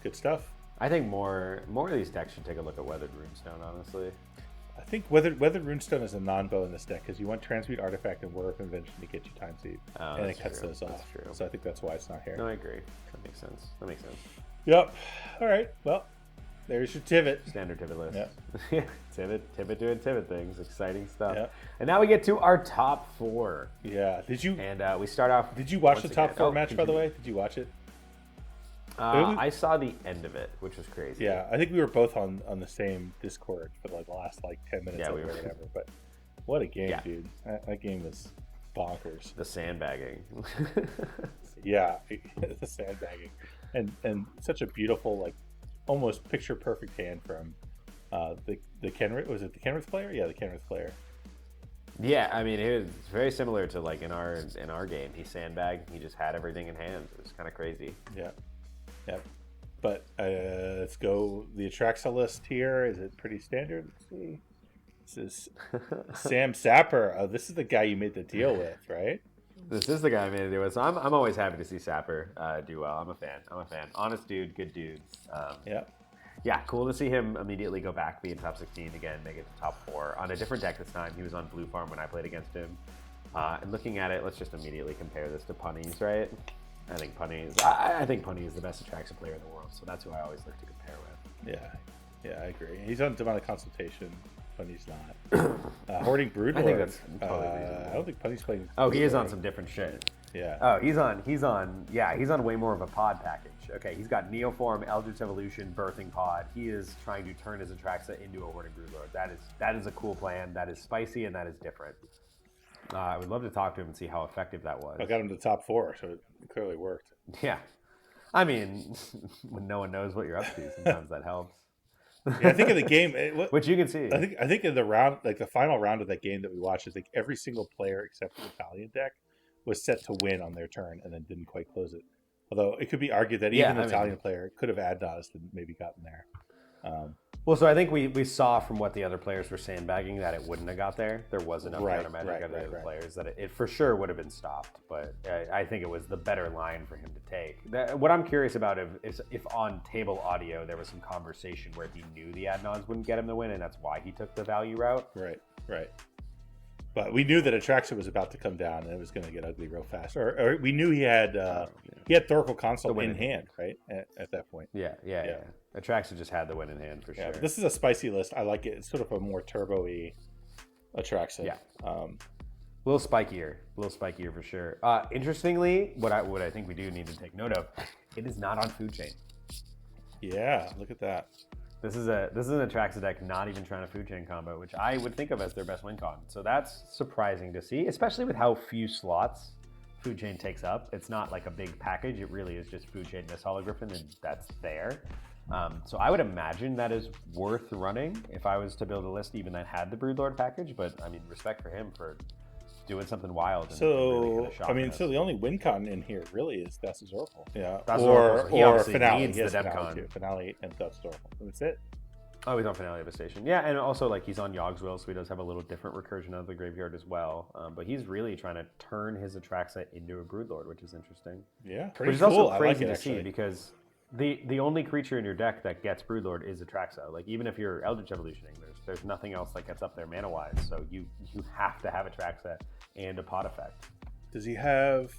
Speaker 2: Good stuff.
Speaker 3: I think more of these decks should take a look at Weathered Runestone, honestly.
Speaker 2: I think Weathered Runestone is a non-bow in this deck because you want Transmute Artifact and War of Invention to get you Time Thief. And it cuts those off. That's true. So I think that's why it's not here.
Speaker 3: No, I agree. That makes sense.
Speaker 2: Yep. All right. Well, there's your Tivit.
Speaker 3: Standard Tivit list.
Speaker 2: Yeah.
Speaker 3: Tivit doing Tivit things. Exciting stuff.
Speaker 2: Yep.
Speaker 3: And now we get to our top 4.
Speaker 2: Yeah.
Speaker 3: And we start off.
Speaker 2: Did you watch the top 4 match, by the way? Did you watch it?
Speaker 3: I saw the end of it, which was crazy.
Speaker 2: Yeah, I think we were both on the same Discord for like the last like 10 minutes of it or whatever. But what a game, dude! That game was bonkers.
Speaker 3: The sandbagging.
Speaker 2: Yeah, the sandbagging, and such a beautiful, like almost picture perfect hand from the Kenrith. Was it the Kenrith player? Yeah, the Kenrith player.
Speaker 3: Yeah, I mean, it was very similar to like in our game. He sandbagged. He just had everything in hand. It was kind of crazy.
Speaker 2: Yeah. Yep. But let's go. The Atraxa list here, is it pretty standard? Let's see. This is Sam Sapper. This is the guy you made the deal with, right?
Speaker 3: This is the guy I made a deal with. So I'm always happy to see Sapper do well. I'm a fan. Honest dude, good dude.
Speaker 2: Yeah.
Speaker 3: Yeah, cool to see him immediately go back, be in top 16 again, make it to top 4 on a different deck this time. He was on Blue Farm when I played against him. And looking at it, let's just immediately compare this to Punnies, right? I think Punny is the best Atraxa player in the world, so that's who I always look to compare with.
Speaker 2: Yeah, I agree. He's on Demonic Consultation. Punny's not. Hoarding Broodlord.
Speaker 3: I think that's totally reasonable.
Speaker 2: I don't think Punny's playing.
Speaker 3: Oh, he is on some different shit.
Speaker 2: Yeah.
Speaker 3: Oh, he's on way more of a pod package. Okay, he's got Neoform, Eldritch Evolution, Birthing Pod. He is trying to turn his Atraxa into a Hoarding Broodlord. That is a cool plan. That is spicy and that is different. I would love to talk to him and see how effective that was.
Speaker 2: I got him to top 4, so it clearly worked.
Speaker 3: Yeah. I mean, when no one knows what you're up to, sometimes that helps.
Speaker 2: Yeah, I think in the game,
Speaker 3: which you can see.
Speaker 2: I think in the round, like the final round of that game that we watched, I think every single player except for the Italian deck was set to win on their turn and then didn't quite close it. Although it could be argued that even the Italian player could have ad nauseam and maybe gotten there.
Speaker 3: Well, so I think we saw from what the other players were sandbagging that it wouldn't have got there. There was enough counter magic out of the other players that it for sure would have been stopped. But I think it was the better line for him to take. What I'm curious about is if on table audio there was some conversation where he knew the ad nods wouldn't get him the win, and that's why he took the value route.
Speaker 2: Right. But we knew that Atraxa was about to come down and it was going to get ugly real fast. Or we knew he had Thoracle Consult in hand, right? At that point.
Speaker 3: Yeah. Atraxa just had the win in hand for sure.
Speaker 2: This is a spicy list. I like it. It's sort of a more turbo-y Atraxa.
Speaker 3: Yeah. A little spikier for sure. Interestingly, what I think we do need to take note of, it is not on Food Chain.
Speaker 2: Yeah, look at that.
Speaker 3: This is an Atraxa deck not even trying a Food Chain combo, which I would think of as their best win con. So that's surprising to see, especially with how few slots Food Chain takes up. It's not like a big package. It really is just Food Chain, Miss Hologriffin, and that's there. So I would imagine that is worth running if I was to build a list even that had the Broodlord package. But I mean, respect for him for doing something wild. And really
Speaker 2: so the only win con in here really is Thassa's Oracle. Yeah,
Speaker 3: or
Speaker 2: Finale.
Speaker 3: He has the Finale too.
Speaker 2: Finale and Thassa's Oracle. That's it.
Speaker 3: Oh, he's on Finale of a Station. Yeah, and also like he's on Yogg's Will, so he does have a little different recursion out of the graveyard as well. But he's really trying to turn his Atraxa into a Broodlord, which is interesting.
Speaker 2: Yeah,
Speaker 3: pretty which is cool. Also crazy to see because the only creature in your deck that gets Broodlord is Atraxa. Like even if you're Eldritch Evolutioning, there's nothing else that gets up there mana wise. So you have to have Atraxa and a pot effect.
Speaker 2: Does he have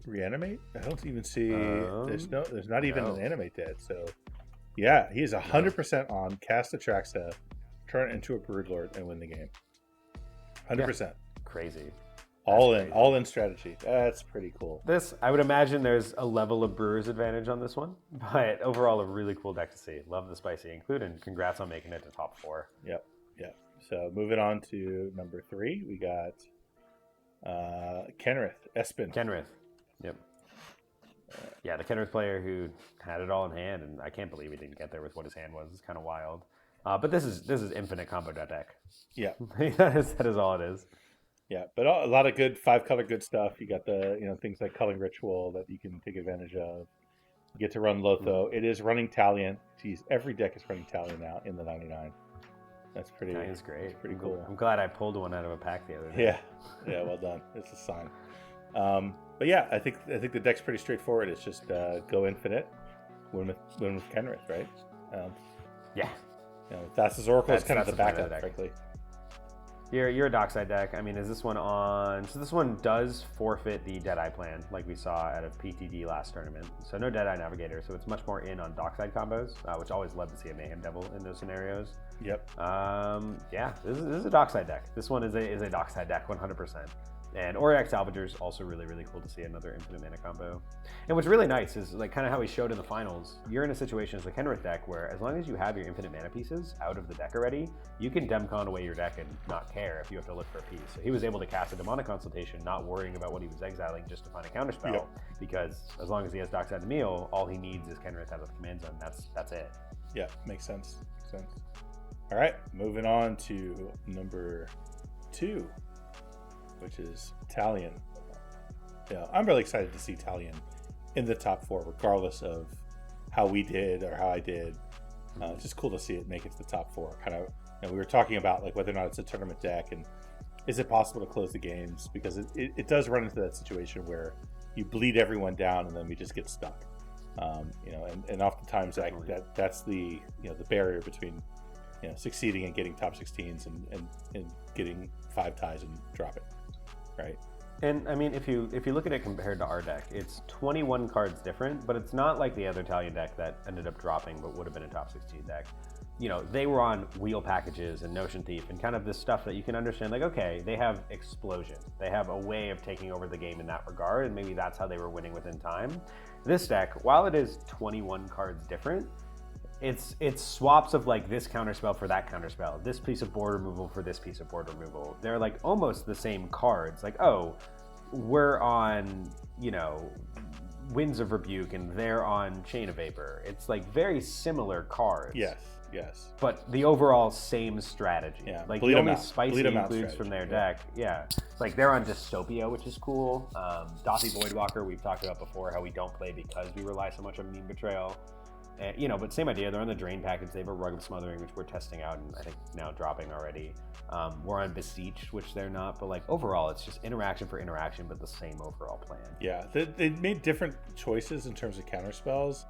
Speaker 2: Reanimate? I don't even see. There's not even an Animate dead. So yeah, he's 100% on cast Atraxa, turn it into a Broodlord, and win the game. 100%.
Speaker 3: Yeah. Crazy.
Speaker 2: All in strategy. That's pretty cool.
Speaker 3: I would imagine there's a level of Brewer's advantage on this one, but overall a really cool deck to see. Love the spicy include, and congrats on making it to top 4.
Speaker 2: Yep. So moving on to number 3, we got Kenrith, Espen.
Speaker 3: Kenrith. Yep. Yeah, the Kenrith player who had it all in hand, and I can't believe he didn't get there with what his hand was. It's kind of wild. But this is infinite combo deck. Yeah. that is all it is.
Speaker 2: Yeah, but a lot of good 5-color good stuff. You got the things like Culling Ritual that you can take advantage of. You get to run Lotho. It is running Talion. Geez, every deck is running Talion now in the 99. That's pretty.
Speaker 3: That is great.
Speaker 2: That's pretty cool.
Speaker 3: I'm glad I pulled one out of a pack the other day.
Speaker 2: Yeah, well done. It's a sign. But yeah, I think the deck's pretty straightforward. It's just go infinite, win with Kenrith, right? Thassa's Oracle is kind of the backup, frankly.
Speaker 3: You're a Dockside deck. I mean, is this one on? So this one does forfeit the Deadeye plan, like we saw at a PTD last tournament. So no Deadeye Navigator, so it's much more in on Dockside combos, which I always love to see a Mayhem Devil in those scenarios.
Speaker 2: Yep.
Speaker 3: This is a Dockside deck. This one is a Dockside deck, 100%. And Auric Salvager's also really, really cool to see, another infinite mana combo. And what's really nice is like kind of how he showed in the finals, you're in a situation as a Kenrith deck where as long as you have your infinite mana pieces out of the deck already, you can Demcon away your deck and not care if you have to look for a piece. So he was able to cast a Demonic Consultation, not worrying about what he was exiling just to find a counterspell, because as long as he has Dockside Emil, all he needs is Kenrith out of the command zone. That's it.
Speaker 2: Yeah, makes sense. All right, moving on to number 2, which is Talion. Yeah, I'm really excited to see Talion in the top 4, regardless of how we did or how I did. It's just cool to see it make it to the top 4. Kind of, we were talking about like whether or not it's a tournament deck and is it possible to close the games, because it does run into that situation where you bleed everyone down and then we just get stuck. And oftentimes that's the the barrier between succeeding and getting top 16s and getting 5 ties and dropping, right?
Speaker 3: And I mean, if you look at it compared to our deck, it's 21 cards different, but it's not like the other Italian deck that ended up dropping but would have been a top 16 deck. They were on wheel packages and Notion Thief and kind of this stuff that you can understand, like, okay, they have Explosion. They have a way of taking over the game in that regard, and maybe that's how they were winning within time. This deck, while it is 21 cards different, it's swaps of like this counterspell for that counterspell, this piece of board removal for this piece of board removal. They're like almost the same cards. Like, oh, we're on, Winds of Rebuke and they're on Chain of Vapor. It's like very similar cards.
Speaker 2: Yes.
Speaker 3: But the overall same strategy.
Speaker 2: Yeah.
Speaker 3: Like the only spicy includes from their deck. Yeah. Like they're on Dystopia, which is cool. Dothy Voidwalker, we've talked about before, how we don't play because we rely so much on Meme Betrayal. And, but same idea. They're on the Drain package. They have a Rug of Smothering, which we're testing out and I think now dropping already. We're on Beseech, which they're not. But like overall, it's just interaction for interaction, but the same overall plan.
Speaker 2: Yeah, they made different choices in terms of counter spells,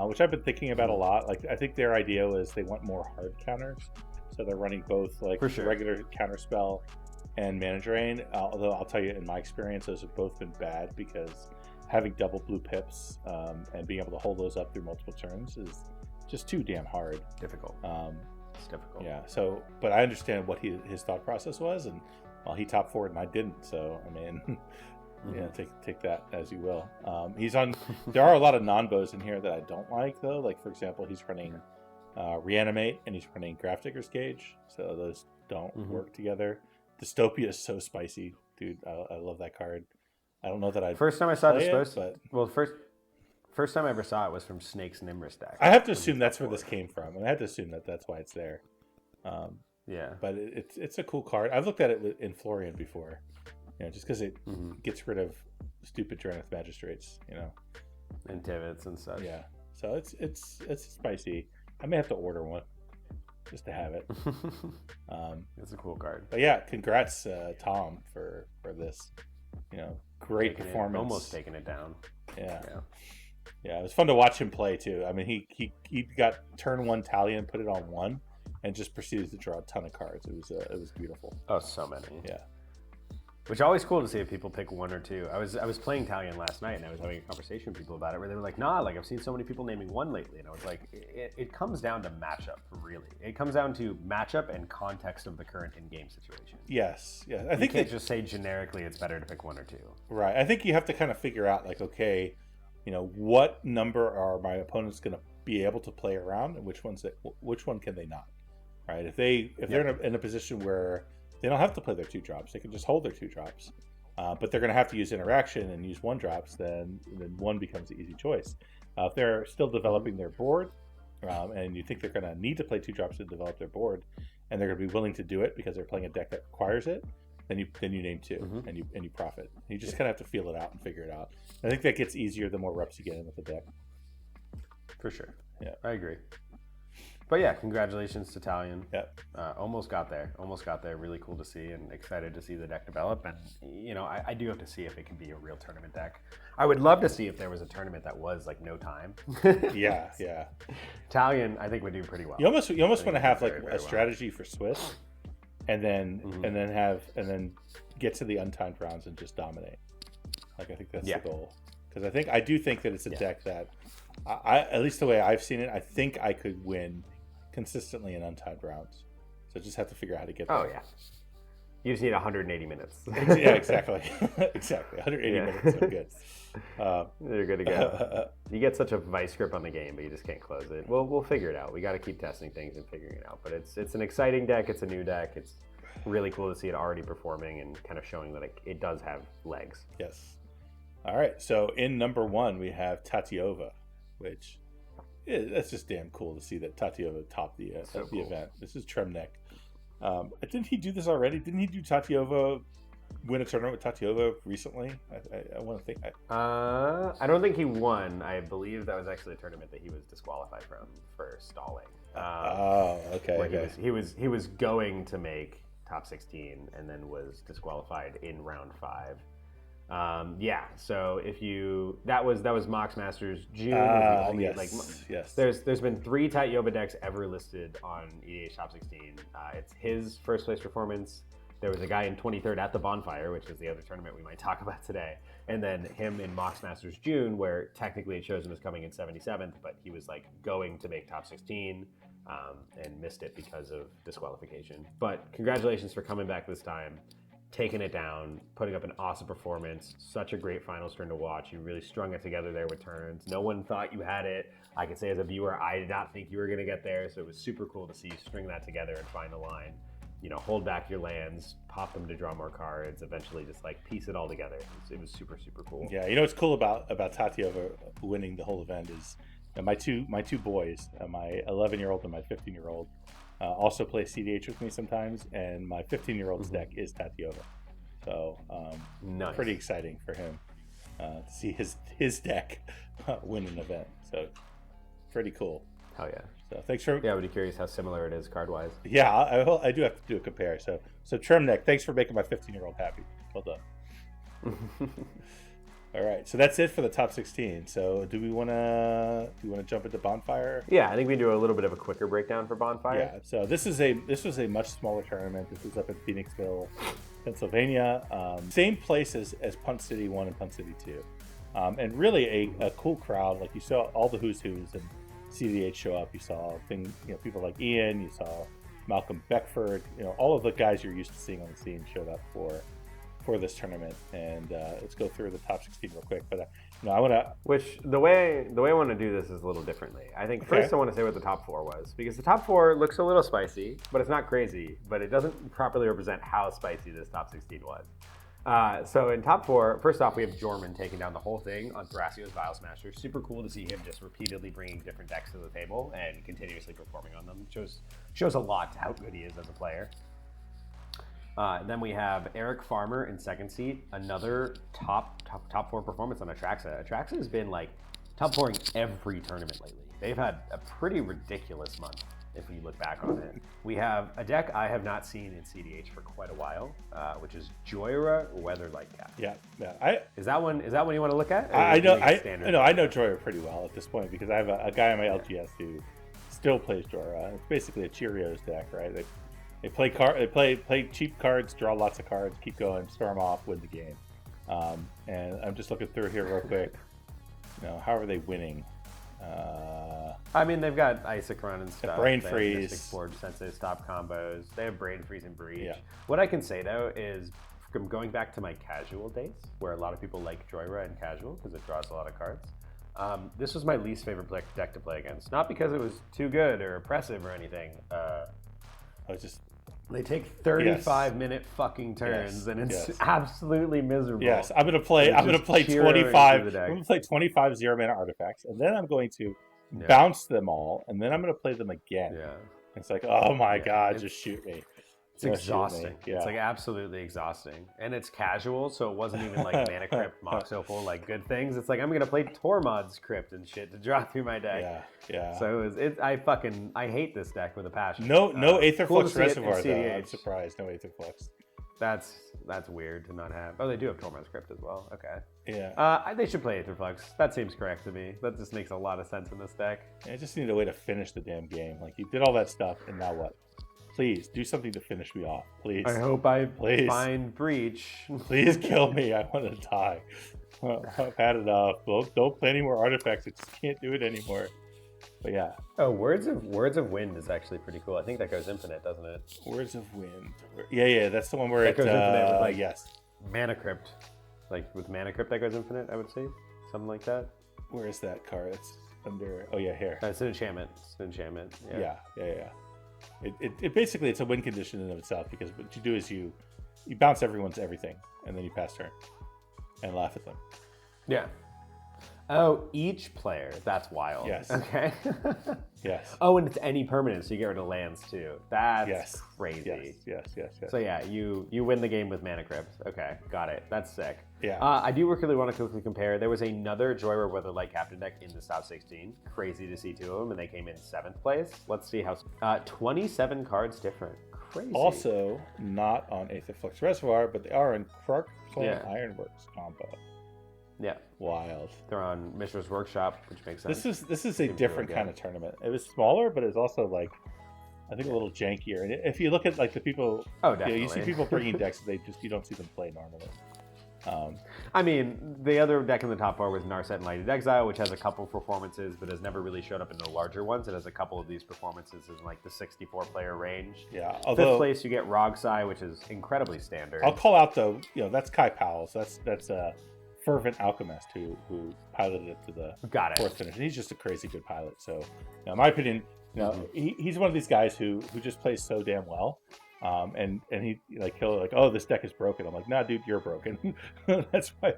Speaker 2: which I've been thinking about a lot. Like, I think their idea was they want more hard counters, so they're running both like regular counter spell and Mana Drain. Although I'll tell you, in my experience, those have both been bad because having double blue pips and being able to hold those up through multiple turns is just too damn hard.
Speaker 3: Difficult. It's difficult.
Speaker 2: Yeah. So, but I understand what his thought process was, and he top 4'd and I didn't. So, I mean, take that as you will. He's on. There are a lot of non-bows in here that I don't like, though. Like, for example, he's running Reanimate and he's running Grafdigger's Cage. So those don't work together. Dystopia is so spicy, dude. I love that card. I don't know that I
Speaker 3: first time I saw
Speaker 2: Dystopia,
Speaker 3: but first time I ever saw it was from Snake's Nimrus deck.
Speaker 2: I have to assume that's where this came from, and I have to assume that that's why it's there.
Speaker 3: Yeah,
Speaker 2: but it's a cool card. I've looked at it in Florian before, just because it gets rid of stupid Drannith Magistrates,
Speaker 3: and Tivits and such.
Speaker 2: Yeah, so it's spicy. I may have to order one just to have it.
Speaker 3: It's a cool card.
Speaker 2: But yeah, congrats Tom for this. Great performance.
Speaker 3: Almost taking it down.
Speaker 2: Yeah, it was fun to watch him play too. I mean, he got turn 1 Talion, put it on 1, and just proceeded to draw a ton of cards. It was beautiful.
Speaker 3: Oh, so many.
Speaker 2: Yeah.
Speaker 3: Which is always cool to see if people pick 1 or 2. I was playing Talion last night, and I was having a conversation with people about it, where they were like, "Nah, like I've seen so many people naming 1 lately," and I was like, "It comes down to matchup, really. It comes down to matchup and context of the current in-game situation."
Speaker 2: Yes, yeah.
Speaker 3: I think you can't just say generically it's better to pick 1 or 2.
Speaker 2: Right. I think you have to kind of figure out, like, okay, what number are my opponents going to be able to play around, and which one can they not? Right. If they're in a position where they don't have to play their 2-drops. They can just hold their 2-drops. But they're going to have to use interaction and use 1-drops, then 1 becomes the easy choice. If they're still developing their board, and you think they're going to need to play 2-drops to develop their board, and they're going to be willing to do it because they're playing a deck that requires it, then you name 2 and you profit. You just kind of have to feel it out and figure it out. I think that gets easier the more reps you get in with the deck.
Speaker 3: For sure.
Speaker 2: Yeah,
Speaker 3: I agree. But yeah, congratulations to Talion.
Speaker 2: Yep.
Speaker 3: Almost got there. Really cool to see, and excited to see the deck develop. And I do have to see if it can be a real tournament deck. I would love to see if there was a tournament that was like no time.
Speaker 2: Yeah.
Speaker 3: Talion, I think, would do pretty well.
Speaker 2: You almost want to have like a strategy for Swiss, and then get to the untimed rounds and just dominate. Like, I think that's the goal. Because I do think that it's a deck that I at least the way I've seen it, I think I could win consistently in untimed rounds. So just have to figure out how to get there.
Speaker 3: Oh You just need 180 minutes.
Speaker 2: Yeah, exactly. Exactly. 180 minutes. So good.
Speaker 3: You're good to go. You get such a vice grip on the game, but you just can't close it. We'll figure it out. We got to keep testing things and figuring it out. But it's an exciting deck. It's a new deck. It's really cool to see it already performing and kind of showing that it does have legs.
Speaker 2: Yes. All right. So in number 1, we have Tatyova, which that's just damn cool to see that Tatyova topped the
Speaker 3: cool.
Speaker 2: event. This is Tremnek. Didn't he do this already? Didn't he do Tatyova, win a tournament with Tatyova recently? I want to think.
Speaker 3: I don't think he won. I believe that was actually a tournament that he was disqualified from for stalling.
Speaker 2: Okay.
Speaker 3: Where he was going to make top 16 and then was disqualified in round 5. So that was Mox Masters June.
Speaker 2: Yes.
Speaker 3: There's been 3 Tatyova decks ever listed on EDH Top 16. It's his first place performance. There was a guy in 23rd at the Bonfire, which is the other tournament we might talk about today, and then him in Mox Masters June, where technically it shows him as coming in 77th, but he was like going to make top 16 and missed it because of disqualification. But congratulations for coming back this time, taking it down, putting up an awesome performance. Such a great finals turn to watch. You really strung it together there with turns. No one thought you had it. I can say as a viewer, I did not think you were going to get there, so it was super cool to see you string that together and find a line. Hold back your lands, pop them to draw more cards, eventually just like piece it all together. It was super, super cool.
Speaker 2: Yeah, what's cool about Tatyova winning the whole event is my two boys, my 11-year-old and my 15-year-old, also play CDH with me sometimes, and my 15-year-old's deck is Tatyova. So
Speaker 3: nice.
Speaker 2: Pretty exciting for him to see his deck win an event. So pretty cool.
Speaker 3: Hell yeah.
Speaker 2: So thanks for.
Speaker 3: Yeah, I would be curious how similar it is card wise.
Speaker 2: Yeah, I do have to do a compare. So Tremnek, thanks for making my 15-year-old happy. Well done. All right, so that's it for the top 16. So do we want to jump into Bonfire?
Speaker 3: Yeah, I think we do a little bit of a quicker breakdown for Bonfire.
Speaker 2: Yeah. So this was a much smaller tournament. This was up in Phoenixville, Pennsylvania. Same place as Punt City 1 and Punt City 2, and really a cool crowd. Like you saw all the who's and CDH show up. You saw people like Ian. You saw Malcolm Beckford. All of the guys you're used to seeing on the scene showed up for this tournament. And let's go through the top 16 real quick. But I want to.
Speaker 3: Which the way I want to do this is a little differently. I think first I want to say what the top 4 was, because the top 4 looks a little spicy, but it's not crazy. But it doesn't properly represent how spicy this top 16 was. So in top 4, first off, we have Jorman taking down the whole thing on Thrasios Vial Smasher. Super cool to see him just repeatedly bringing different decks to the table and continuously performing on them. Shows a lot to how good he is as a player. Then we have Eric Farmer in second seat, another top 4 performance on Atraxa. Atraxa has been like top 4ing every tournament lately. They've had a pretty ridiculous month if you look back on it. We have a deck I have not seen in CDH for quite a while, which is Joyra Weatherlight Cap.
Speaker 2: Yeah.
Speaker 3: Is that one you want to look at?
Speaker 2: I know Joyra pretty well at this point, because I have a guy on my LGS who still plays Joyra. It's basically a Cheerios deck, right? They play cheap cards, draw lots of cards, keep going, storm off, win the game. And I'm just looking through here real quick. How are they winning?
Speaker 3: I mean, they've got Isochron and stuff.
Speaker 2: Brain
Speaker 3: they
Speaker 2: Freeze.
Speaker 3: Have Mystic Forge, Sensei Stop combos. They have Brain Freeze and Breach.
Speaker 2: Yeah.
Speaker 3: What I can say, though, is from going back to my casual days, where a lot of people like Joyra and casual because it draws a lot of cards, this was my least favorite deck to play against. Not because it was too good or oppressive or anything. They take 35-minute fucking turns, and it's absolutely miserable.
Speaker 2: Yes, I'm gonna play 25. I'm gonna play 25 0-mana artifacts, and then I'm going to bounce them all, and then I'm gonna play them again.
Speaker 3: Yeah,
Speaker 2: it's like, oh my god, just shoot me.
Speaker 3: It's exhausting. Yeah. It's like absolutely exhausting, and it's casual, so it wasn't even like Mana Crypt, Mox Opal, like good things. It's like I'm gonna play Tormod's Crypt and shit to draw through my deck. Yeah. So I hate this deck with a passion.
Speaker 2: No Aetherflux Reservoir though. I'm surprised. No Aetherflux.
Speaker 3: That's weird to not have. Oh, they do have Tormod's Crypt as well. Okay.
Speaker 2: Yeah.
Speaker 3: They should play Aetherflux. That seems correct to me. That just makes a lot of sense in this deck.
Speaker 2: I just need a way to finish the damn game. Like, you did all that stuff, and now what? Please do something to finish me off, please.
Speaker 3: I hope I find Breach.
Speaker 2: Please kill me. I want to die. I've had enough. Don't play any more artifacts. I just can't do it anymore. But yeah.
Speaker 3: Oh, Words of Wind is actually pretty cool. I think that goes infinite, doesn't it?
Speaker 2: Words of Wind. Yeah, that's the one where
Speaker 3: that goes infinite with like
Speaker 2: yes.
Speaker 3: Mana Crypt. Like with Mana Crypt that goes infinite, I would say. Something like that.
Speaker 2: Where is that card? It's under. Oh yeah, here.
Speaker 3: It's an enchantment. It's an enchantment.
Speaker 2: Yeah. It basically it's a win condition in of itself because what you do is you bounce everyone's everything and then you pass turn and laugh at them.
Speaker 3: Yeah. Oh, each player. That's wild.
Speaker 2: Yes.
Speaker 3: Okay.
Speaker 2: Yes.
Speaker 3: Oh, and it's any permanent, so you get rid of lands too. That's crazy.
Speaker 2: Yes.
Speaker 3: So yeah, you win the game with Mana Crypt. Okay, got it. That's sick.
Speaker 2: Yeah.
Speaker 3: I do really want to quickly compare. There was another Joyride Weatherlight Captain deck in the top 16. Crazy to see two of them, and they came in 7th place. Let's see how. 27 cards different. Crazy.
Speaker 2: Also, not on Aether Flux Reservoir, but they are in Krark Clan Ironworks combo.
Speaker 3: Yeah.
Speaker 2: Wild.
Speaker 3: They're on Mishra's Workshop, which makes sense.
Speaker 2: This is a different kind of tournament. It was smaller, but it's also like I think a little jankier. And if you look at like the people,
Speaker 3: definitely.
Speaker 2: You see people bringing decks that you don't see them play normally.
Speaker 3: I mean, the other deck in the top 4 was Narset Enlightened Exile, which has a couple performances, but has never really showed up in the larger ones. It has a couple of these performances in like the 64-player range.
Speaker 2: Yeah.
Speaker 3: Although, 5th place, you get Rogsai, which is incredibly standard.
Speaker 1: Oh,
Speaker 2: I'll call out though, that's Ka0s. That's a fervent alchemist who piloted it to the 4th finish, and he's just a crazy good pilot. So, in my opinion, he's one of these guys who just plays so damn well. And he he'll oh, this deck is broken. I'm like, nah, dude, you're broken. that's why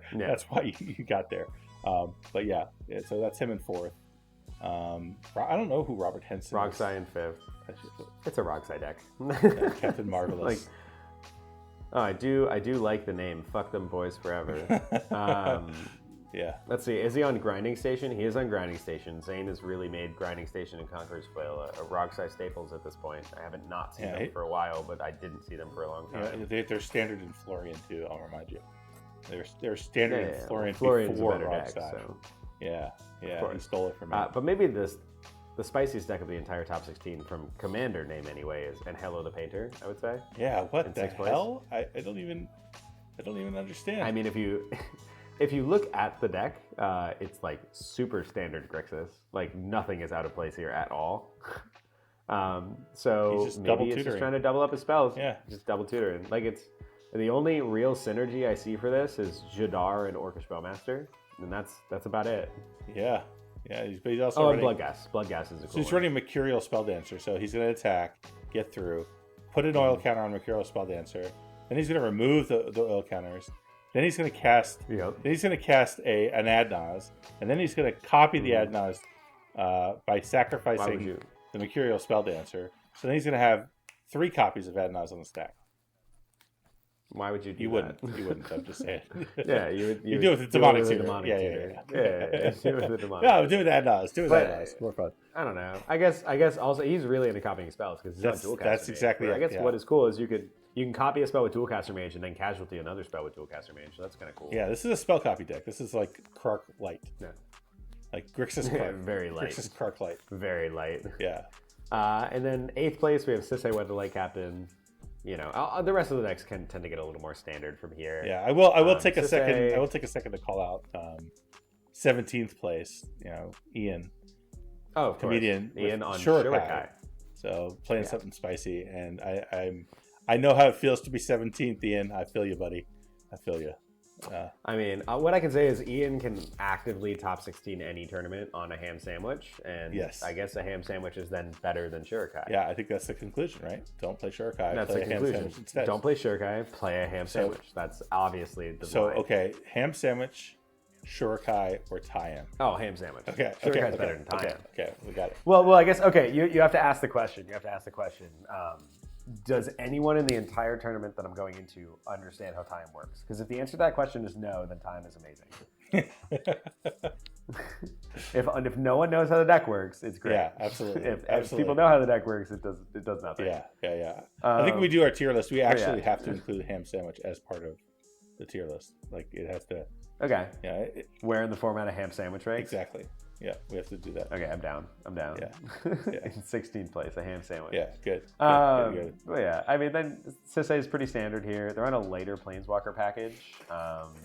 Speaker 2: you got there. But yeah, so that's him in 4th. I don't know who Robert Henson is.
Speaker 3: Rogsai in 5th. It's a Rogsai deck.
Speaker 2: Captain Marvelous.
Speaker 3: I do like the name. Fuck them boys forever.
Speaker 2: Yeah.
Speaker 3: Let's see. Is he on Grinding Station? He is on Grinding Station. Zane has really made Grinding Station and Conqueror's Flail a Rogsai staples at this point. I haven't not seen them for a while, but I didn't see them for a long time.
Speaker 2: Yeah, they're standard in Florian too. I'll remind you. They're standard in Florian
Speaker 3: Florian's
Speaker 2: before
Speaker 3: a better
Speaker 2: Rogsai.
Speaker 3: deck, so.
Speaker 2: Yeah. He stole it from me.
Speaker 3: But maybe the spiciest deck of the entire top 16 from Commander name anyway is Hello the Painter, I would say.
Speaker 2: Yeah, what the hell? I don't even understand.
Speaker 3: I mean, if you look at the deck, it's like super standard Grixis. Like nothing is out of place here at all. So maybe it's just trying to double up his spells.
Speaker 2: Yeah,
Speaker 3: just double tutoring. Like it's the only real synergy I see for this is Jadar and Orcish Spellmaster, and that's about it.
Speaker 2: Yeah. Yeah, he's also running...
Speaker 3: Bloodgas. Bloodgas is a cool
Speaker 2: So he's running Mercurial Spelldancer, so he's going to attack, get through, put an oil counter on Mercurial Spelldancer, then he's going to remove the oil counters, then he's going to cast an Adnaz, and then he's going to copy the Adnaz by sacrificing the Mercurial Spelldancer. So then he's going to have 3 copies of Adnaz on the stack.
Speaker 3: Why would you do
Speaker 2: that? You wouldn't. I'm just saying.
Speaker 3: Yeah, you would.
Speaker 2: You do it with the demonic tutor.
Speaker 3: Yeah. Do it with the demonic.
Speaker 2: No, do it with Adnaz. Do it with Adnaz. More fun.
Speaker 3: I don't know. I guess also he's really into copying spells because he's on dual caster.
Speaker 2: That's exactly it.
Speaker 3: I guess what is cool is you can copy a spell with dual caster mage and then casualty another spell with dual caster mage. So that's kind of cool.
Speaker 2: Yeah, this is a spell copy deck. This is like Krark Light.
Speaker 3: Yeah.
Speaker 2: Like Grixis Krark.
Speaker 3: Very light.
Speaker 2: Grixis Krark Light.
Speaker 3: Very light.
Speaker 2: Yeah.
Speaker 3: And then 8th place we have Sisay Weatherlight Captain. The rest of the decks can tend to get a little more standard from here.
Speaker 2: Yeah, I will take a second. I will take a second to call out 17th place. Ian.
Speaker 3: Oh, of
Speaker 2: comedian.
Speaker 3: Course. Ian on
Speaker 2: Shurikai. So playing something spicy, and I know how it feels to be 17th, Ian. I feel you, buddy. I feel you.
Speaker 3: I mean, what I can say is Ian can actively top 16 any tournament on a ham sandwich, and I guess a ham sandwich is then better than Shurikai.
Speaker 2: Yeah, I think that's the conclusion, right? Don't play Shurikai.
Speaker 3: That's
Speaker 2: play
Speaker 3: the conclusion. Don't play Shurikai. Play a ham sandwich. That's obviously the line.
Speaker 2: Okay, ham sandwich, Shurikai, or Tie-In.
Speaker 3: Oh, ham sandwich.
Speaker 2: Okay,
Speaker 3: Shurikai's better than Tie-In.
Speaker 2: Okay, we got it.
Speaker 3: Well, I guess you have to ask the question. Does anyone in the entire tournament that I'm going into understand how time works? Because if the answer to that question is no, then time is amazing. if no one knows how the deck works, it's great.
Speaker 2: Yeah, absolutely.
Speaker 3: If people know how the deck works, it does nothing.
Speaker 2: Yeah. I think when we do our tier list, we actually have to include ham sandwich as part of the tier list. Like it has to.
Speaker 3: Okay.
Speaker 2: Yeah.
Speaker 3: Where in the format of ham sandwich ranks?
Speaker 2: Exactly. Yeah, we have to do that.
Speaker 3: Okay, I'm down.
Speaker 2: Yeah.
Speaker 3: In 16th place, a ham sandwich.
Speaker 2: Yeah, good.
Speaker 3: Well, yeah. I mean, then Sisay is pretty standard here. They're on a later Planeswalker package.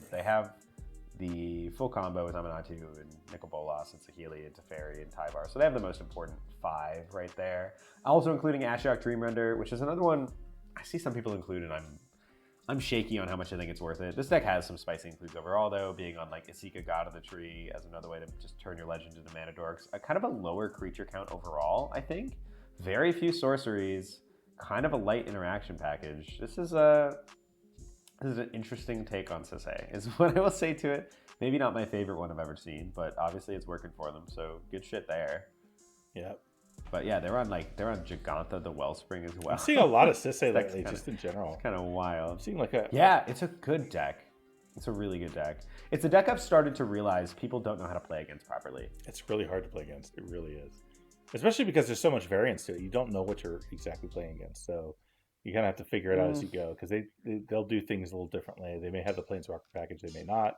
Speaker 3: They have The full combo is Amanatu and Nicol Bolas and Saheeli and Teferi and Tyvar. So they have the most important 5 right there. Also including Ashiok Dreamrender, which is another one I see some people include, and I'm shaky on how much I think it's worth it. This deck has some spicy includes overall, though, being on like Isika, God of the Tree, as another way to just turn your legend into mana dorks. A kind of a lower creature count overall, I think. Very few sorceries, kind of a light interaction package. This is an interesting take on Sisay, is what I will say to it. Maybe not my favorite one I've ever seen, but obviously it's working for them, so good shit there.
Speaker 2: Yep.
Speaker 3: But yeah, they're on Giganta the Wellspring as well.
Speaker 2: I'm seeing a lot of Sisay lately, just in general.
Speaker 3: Kind of wild.
Speaker 2: I'm seeing like a...
Speaker 3: Yeah, it's a good deck. It's a really good deck. It's a deck I've started to realize people don't know how to play against properly.
Speaker 2: It's really hard to play against. It really is. Especially because there's so much variance to it. You don't know what you're exactly playing against. So you kind of have to figure it out as you go. Because they'll do things a little differently. They may have the Planeswalker package. They may not.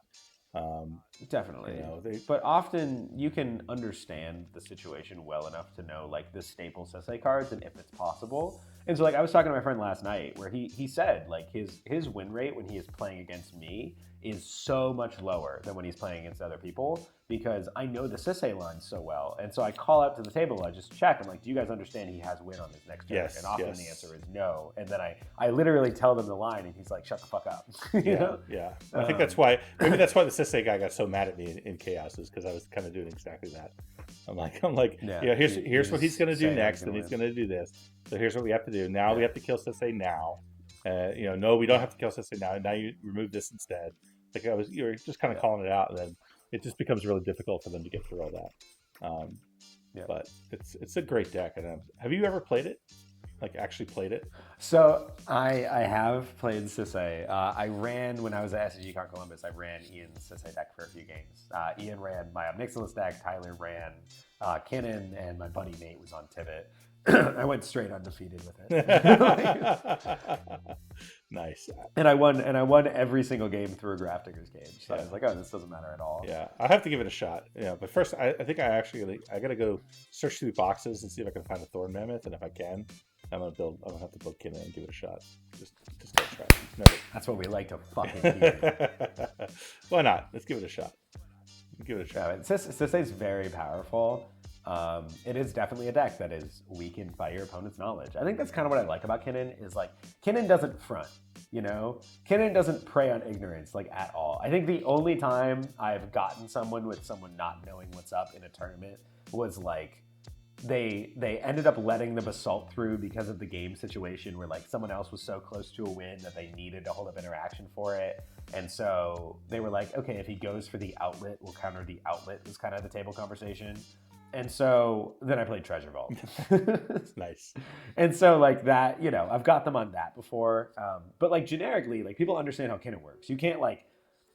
Speaker 3: Definitely.
Speaker 2: You know,
Speaker 3: but often you can understand the situation well enough to know like the staple Sisay cards and if it's possible. And so like I was talking to my friend last night where he said like his win rate when he is playing against me is so much lower than when he's playing against other people because I know the Sisay line so well. And so I call out to the table, I just check. I'm like, do you guys understand he has win on his next turn?
Speaker 2: Yes,
Speaker 3: and often
Speaker 2: yes.
Speaker 3: the answer is no. And then I literally tell them the line and he's like, shut the fuck up. you know?
Speaker 2: Yeah. I think that's why, maybe that's why the Sisay guy got so mad at me in Ka0s, is because I was kind of doing exactly that. I'm like,
Speaker 3: yeah,
Speaker 2: here's what he's going to do next, and
Speaker 3: win.
Speaker 2: he's going to do this. So here's what we have to do. Now we have to kill Sisay now. No, we don't have to kill Sisay now. Now you remove this instead. Like you're just kind of calling it out, and then it just becomes really difficult for them to get through all that. But it's a great deck. And have you ever played it? Like actually played it?
Speaker 3: So I have played Sisay. I ran when I was at SCG Columbus. I ran Ian's Sisay deck for a few games. Ian ran my Obnixilis deck. Tyler ran Kinnan, and my buddy Nate was on Tivit. I went straight undefeated with it.
Speaker 2: Nice.
Speaker 3: And I won every single game through a Grafdigger's game. So I was like, oh, this doesn't matter at all.
Speaker 2: Yeah, I have to give it a shot. Yeah, but first, I think I gotta go search through boxes and see if I can find a Thorn Mammoth, and if I can, I'm gonna have to build Kinnan and give it a shot. Just go try it. Never.
Speaker 3: That's what we like to fucking hear.
Speaker 2: Why not? Let's give it a shot. Give it a shot.
Speaker 3: Yeah, Sisay's very powerful. It is definitely a deck that is weakened by your opponent's knowledge. I think that's kind of what I like about Kinnan is like Kinnan doesn't front, you know? Kinnan doesn't prey on ignorance like at all. I think the only time I've gotten someone with someone not knowing what's up in a tournament was like they ended up letting the Basalt through because of the game situation where like someone else was so close to a win that they needed to hold up interaction for it. And so they were like, okay, if he goes for the outlet, we'll counter the outlet was kind of the table conversation. And so then I played Treasure Vault.
Speaker 2: Nice.
Speaker 3: And so like that, you know, I've got them on that before. But like generically, like people understand how Kinnan works. You can't like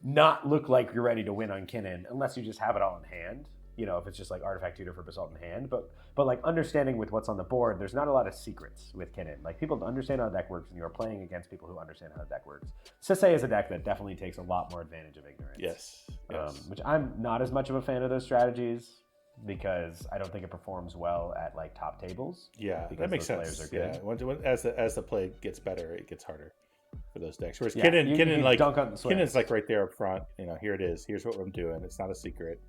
Speaker 3: not look like you're ready to win on Kinnan unless you just have it all in hand. You know, if it's just like Artifact Tutor for Basalt in hand. But like understanding with what's on the board, there's not a lot of secrets with Kinnan. Like people understand how the deck works and you are playing against people who understand how the deck works. Sisay is a deck that definitely takes a lot more advantage of ignorance.
Speaker 2: Yes.
Speaker 3: Which I'm not as much of a fan of those strategies, because I don't think it performs well at like top tables.
Speaker 2: Yeah, that makes sense.
Speaker 3: Players are good.
Speaker 2: Yeah, as the play gets better, it gets harder for those decks. Whereas
Speaker 3: Yeah,
Speaker 2: Kinnan like
Speaker 3: dunk on the swings.
Speaker 2: Kinnan's like right there up front. You know, here it is. Here's what I'm doing. It's not a secret.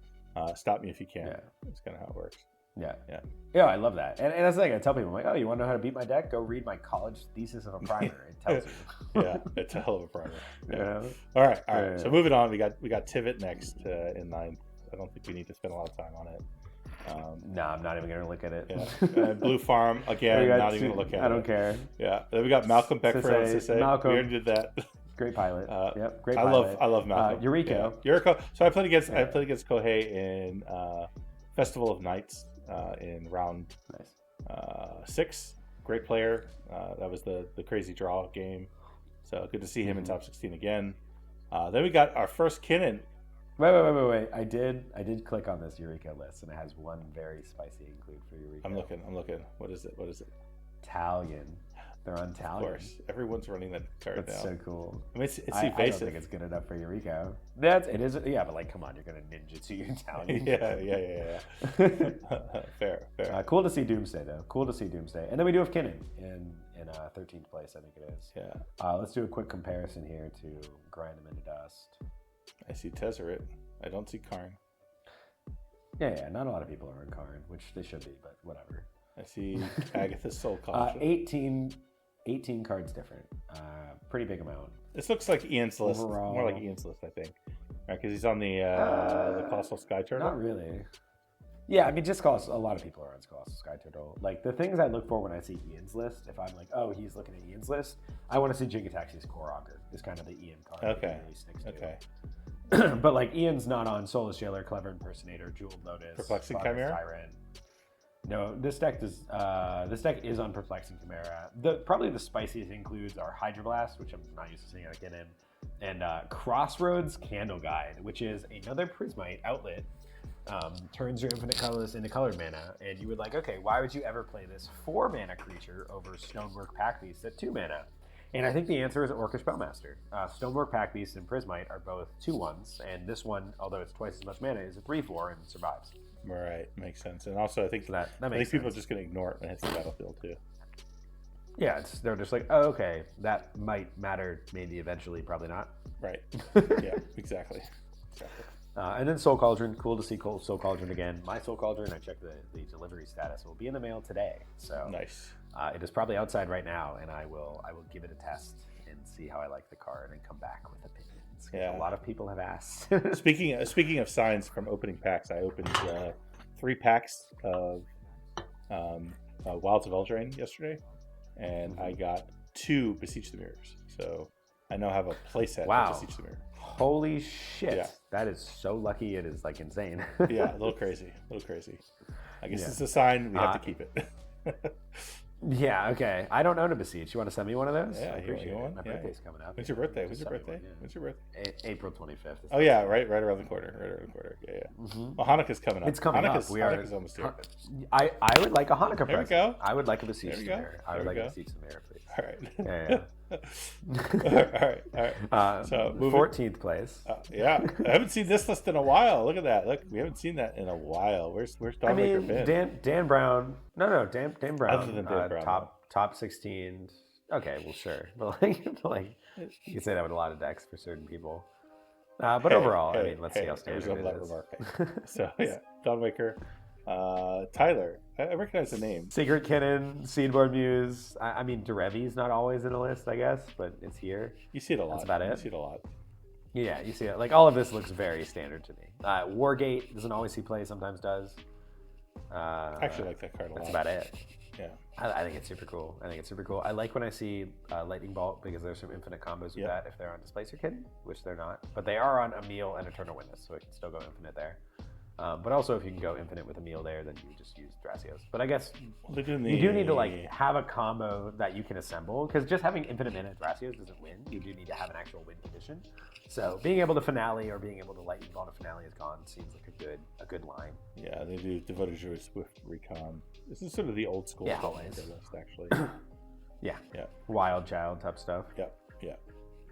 Speaker 2: Stop me if you can.
Speaker 3: Yeah.
Speaker 2: That's kind of how it works.
Speaker 3: Yeah, I love that. And that's the thing I tell people. I'm like, oh, you want to know how to beat my deck? Go read my college thesis of a primer. It tells you.
Speaker 2: Yeah, it's a hell of a primer.
Speaker 3: Yeah.
Speaker 2: All right.
Speaker 3: Yeah.
Speaker 2: So moving on, we got Tivit next in 9th. I don't think we need to spend a lot of time on it.
Speaker 3: No, I'm not even going to look at it.
Speaker 2: Yeah. Blue Farm, again, not even going to look at it.
Speaker 3: I don't care.
Speaker 2: Yeah. Then we got Malcolm Beckford on Sisay.
Speaker 3: Malcolm.
Speaker 2: We already did that.
Speaker 3: Great pilot. Great
Speaker 2: I
Speaker 3: pilot.
Speaker 2: love Malcolm.
Speaker 3: Yuriko.
Speaker 2: Yeah. Yuriko. So I played against Kohei in Festival of Nights in round 6. Great player. That was the crazy draw game. So good to see him in top 16 again. Then we got our first Kinnan.
Speaker 3: Wait. I did click on this Eureka list, and it has one very spicy include for Eureka.
Speaker 2: I'm looking. What is it?
Speaker 3: Talion. They're on Talion.
Speaker 2: Of course. Everyone's running that card
Speaker 3: That's
Speaker 2: now.
Speaker 3: so cool.
Speaker 2: I mean, it's
Speaker 3: I
Speaker 2: evasive.
Speaker 3: don't think it's good enough for Eureka. It is. Yeah, but like, come on, you're going to ninjutsu your Talion.
Speaker 2: Yeah. Fair.
Speaker 3: Cool to see Doomsday, though. And then we do have Kinnan in 13th place, I think it is.
Speaker 2: Yeah.
Speaker 3: Let's do a quick comparison here to Grind Them Into Dust.
Speaker 2: I see Tezzeret. I don't see Karn.
Speaker 3: Yeah, not a lot of people are in Karn, which they should be, but whatever.
Speaker 2: I see Agatha's Soul Cauldron.
Speaker 3: 18 cards different. Pretty big amount.
Speaker 2: This looks like Ian's list.
Speaker 3: Overall,
Speaker 2: More like Ian's list, I think. Because he's on the Colossal Sky Turtle.
Speaker 3: Not really. Yeah, I mean, just cause a lot of people are on Colossal Sky Turtle. Like, the things I look for when I see Ian's list, if I'm like, oh, he's looking at Ian's list, I want to see Jingataxi's Core Augur is kind of the Ian card.
Speaker 2: Okay.
Speaker 3: That really sticks to.
Speaker 2: Okay.
Speaker 3: But, like, Ian's not on Soulless Jailer, Clever Impersonator, Jeweled Lotus,
Speaker 2: Perplexing
Speaker 3: Father's
Speaker 2: Chimera?
Speaker 3: Tyrant. No, this deck is on Perplexing Chimera. Probably the spiciest includes are Hydroblast, which I'm not used to seeing again in, and Crossroads Candle Guide, which is another Prismite outlet. Turns your infinite colors into colored mana, and you would like, okay, why would you ever play this 4 mana creature over Stonework Pack Beast at 2 mana? And I think the answer is Orcish Spellmaster. Stonework Pack Beast and Prismite are both 2/1s, and this one, although it's twice as much mana, is a 3/4 and survives.
Speaker 2: Right, makes sense. And also, I think
Speaker 3: So that
Speaker 2: I
Speaker 3: makes
Speaker 2: think people are
Speaker 3: sense.
Speaker 2: just going to ignore it when it hits the battlefield too.
Speaker 3: Yeah, they're just like, oh, okay, that might matter, maybe eventually, probably not.
Speaker 2: Right. Yeah. Exactly.
Speaker 3: And then Soul Cauldron, cool to see Soul Cauldron again. My Soul Cauldron, I checked the delivery status, will be in the mail today. So
Speaker 2: Nice.
Speaker 3: It is probably outside right now, and I will give it a test and see how I like the card and come back with opinions. 'Cause
Speaker 2: Yeah.
Speaker 3: a lot of people have asked.
Speaker 2: Speaking of signs from opening packs, I opened 3 packs of Wilds of Eldraine yesterday, and I got 2 Beseech the Mirrors. So I now have a playset
Speaker 3: Wow.
Speaker 2: of Beseech the Mirror.
Speaker 3: Holy shit!
Speaker 2: Yeah.
Speaker 3: That is so lucky. It is like insane.
Speaker 2: Yeah, a little crazy. I guess
Speaker 3: Yeah.
Speaker 2: it's a sign we have to keep it.
Speaker 3: Yeah. Okay. I don't own a Beseech. You want to send me one of those?
Speaker 2: Yeah,
Speaker 3: I
Speaker 2: you
Speaker 3: appreciate
Speaker 2: want
Speaker 3: it.
Speaker 2: one?
Speaker 3: My
Speaker 2: Yeah.
Speaker 3: birthday's coming up.
Speaker 2: When's your birthday?
Speaker 3: Just
Speaker 2: When's your
Speaker 3: send me
Speaker 2: birthday?
Speaker 3: one, yeah.
Speaker 2: When's your birthday?
Speaker 3: April 25th.
Speaker 2: Oh yeah, right around the corner. Yeah.
Speaker 3: Mm-hmm.
Speaker 2: Well, Hanukkah's coming up.
Speaker 3: It's coming up.
Speaker 2: Hanukkah's almost here.
Speaker 3: I would like a Hanukkah
Speaker 2: There we
Speaker 3: present.
Speaker 2: go.
Speaker 3: I would like a Beseech
Speaker 2: There we go.
Speaker 3: mirror. I
Speaker 2: There
Speaker 3: would
Speaker 2: we
Speaker 3: like a
Speaker 2: go.
Speaker 3: Beseech mirror, please.
Speaker 2: All right.
Speaker 3: Yeah.
Speaker 2: all right. So moving.
Speaker 3: 14th place.
Speaker 2: Yeah, I haven't seen this list in a while. Look at that. Look, we haven't seen that in a while. Where's
Speaker 3: I
Speaker 2: Dawnmaker
Speaker 3: mean,
Speaker 2: been?
Speaker 3: Dan Brown. No, Dan Brown.
Speaker 2: Other than Dan Brown,
Speaker 3: top 16. Okay, well, sure, but like you can say that with a lot of decks for certain people. But
Speaker 2: Hey,
Speaker 3: overall, I
Speaker 2: hey,
Speaker 3: mean, let's see how
Speaker 2: there was
Speaker 3: standard
Speaker 2: that
Speaker 3: it is.
Speaker 2: remark. So yeah, Dawnmaker, Tyler. I recognize the name.
Speaker 3: Secret Kinnan, Seedborn Muse. I mean, Derevi's not always in a list, I guess, but it's here.
Speaker 2: You see it a lot.
Speaker 3: That's about it.
Speaker 2: You see it a lot.
Speaker 3: Yeah, you see it. Like, all of this looks very standard to me. Wargate doesn't always see play, sometimes does.
Speaker 2: I actually like that card a lot.
Speaker 3: That's about it.
Speaker 2: Yeah.
Speaker 3: I think it's super cool. I like when I see Lightning Bolt because there's some infinite combos with that if they're on Displacer Kitten, which they're not. But they are on Emil and Eternal Witness, so it can still go infinite there. But also, if you can go infinite with Emil there, then you just use Thrasios. But I guess
Speaker 2: They're doing
Speaker 3: you do need to like have a combo that you can assemble, because just having infinite mana Thrasios doesn't win. You do need to have an actual win condition. So being able to finale or being able to Lightning Bolt a finale is gone seems like a good line.
Speaker 2: Yeah, they do Devoted Druid Swift Recon. This is sort of the old school
Speaker 3: always.
Speaker 2: list, actually.
Speaker 3: Yeah.
Speaker 2: Yeah.
Speaker 3: Wild Child type stuff.
Speaker 2: Yeah.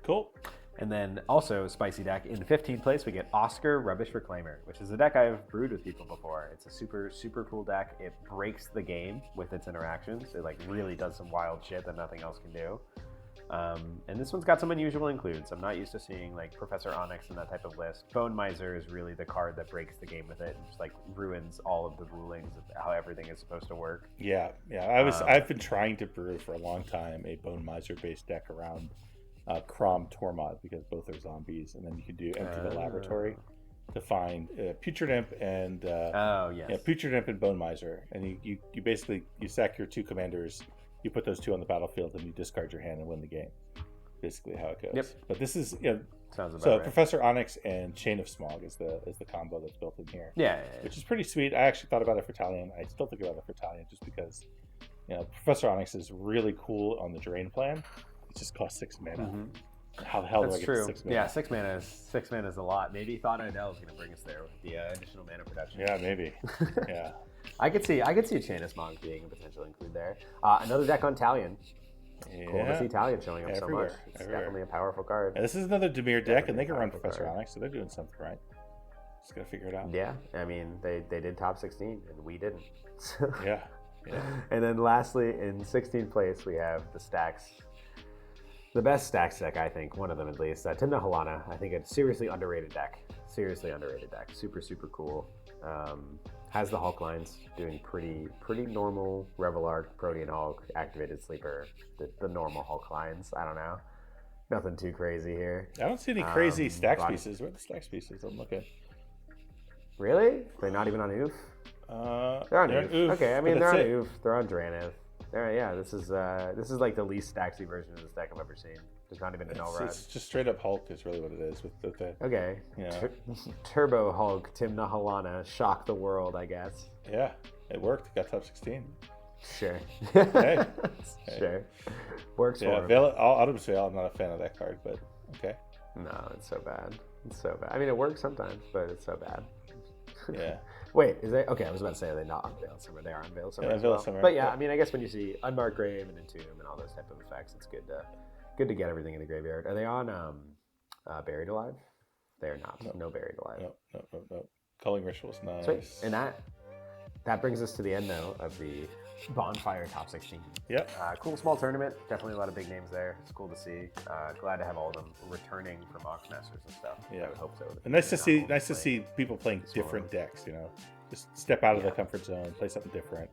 Speaker 2: Cool.
Speaker 3: And then also spicy deck in 15th place, we get Oscar Rubbish Reclaimer, which is a deck I've brewed with people before. It's a super cool deck. It breaks the game with its interactions. It like really does some wild shit that nothing else can do. And this one's got some unusual includes. I'm not used to seeing like Professor Onyx in that type of list. Bone Miser is really the card that breaks the game with it and just like ruins all of the rulings of how everything is supposed to work.
Speaker 2: Yeah. I've been trying to brew for a long time a Bone Miser based deck around Crom Tormod, because both are zombies, and then you can do Empty the Laboratory to find Putrid Imp and Putrid Imp and Bone Miser, and you basically you sack your 2 commanders, you put those 2 on the battlefield, and you discard your hand and win the game. Basically how it goes.
Speaker 3: Yep.
Speaker 2: But this is
Speaker 3: Sounds about
Speaker 2: so
Speaker 3: right.
Speaker 2: Professor Onyx and Chain of Smog is the combo that's built in here.
Speaker 3: Yeah.
Speaker 2: Which is pretty sweet. I actually thought about it for Talion. I still think about it for Talion just because Professor Onyx is really cool on the drain plan. It just costs 6 mana.
Speaker 3: Mm-hmm.
Speaker 2: How the hell
Speaker 3: That's
Speaker 2: do I
Speaker 3: true.
Speaker 2: get 6 mana?
Speaker 3: Yeah, 6 mana is a lot. Maybe Thought Idel is going to bring us there with the additional mana production.
Speaker 2: Yeah, maybe. Yeah.
Speaker 3: I could see a Chain of Smog being a potential include there. Another deck on Talion. Cool to see Talion showing up so much. It's definitely a powerful card.
Speaker 2: And this is another Demir deck,
Speaker 3: Definitely
Speaker 2: and they can run
Speaker 3: powerful
Speaker 2: Professor
Speaker 3: card.
Speaker 2: Onyx, so they're doing something right. Just gotta figure it out.
Speaker 3: Yeah, I mean they did top 16 and we didn't.
Speaker 2: Yeah.
Speaker 3: And then lastly, in 16th place, we have the the best stacks deck, I think, one of them at least. Timna Halana, I think a seriously underrated deck. Seriously underrated deck. Super, super cool. Has the Hulk lines, doing pretty normal Revelark, Protean Hulk, Activated Sleeper, the normal Hulk lines. I don't know. Nothing too crazy here.
Speaker 2: I don't see any crazy stacks pieces. Where are the stacks pieces? I'm looking.
Speaker 3: Really? They're not even on Oof? They're on Oof. Okay, I mean, they're on Oof. They're on Drannith. Yeah, this is like the least stacksy version of this deck I've ever seen. There's not even a no red.
Speaker 2: It's just straight up Hulk is really what it is with the
Speaker 3: okay.
Speaker 2: Yeah.
Speaker 3: Turbo Hulk, Timna Halana, shock the world, I guess.
Speaker 2: Yeah, it worked. Got top 16.
Speaker 3: Sure.
Speaker 2: Hey.
Speaker 3: Sure. Works
Speaker 2: Yeah,
Speaker 3: for
Speaker 2: Veil. Autumn's Veil. I'm not a fan of that card, but okay.
Speaker 3: No, it's so bad. It's so bad. I mean, it works sometimes, but it's so bad.
Speaker 2: Yeah.
Speaker 3: Wait, is they okay? I was about to say, are they not unveiled somewhere? They are unveiled somewhere.
Speaker 2: Yeah,
Speaker 3: as well.
Speaker 2: somewhere.
Speaker 3: But yeah, I mean, I guess when you see Unmarked Grave and Entomb and all those type of effects, it's good to get everything in the graveyard. Are they on Buried Alive? They are not. No Buried Alive.
Speaker 2: No. Culling Ritual's nice.
Speaker 3: Sweet. And that brings us to the end though of the Bonfire top 16.
Speaker 2: Yep.
Speaker 3: Cool small tournament. Definitely a lot of big names there. It's cool to see. Glad to have all of them returning from Oxmasters and stuff.
Speaker 2: Yeah.
Speaker 3: I would hope so.
Speaker 2: And nice to see people playing different decks. You know, just step out of the comfort zone, play something different.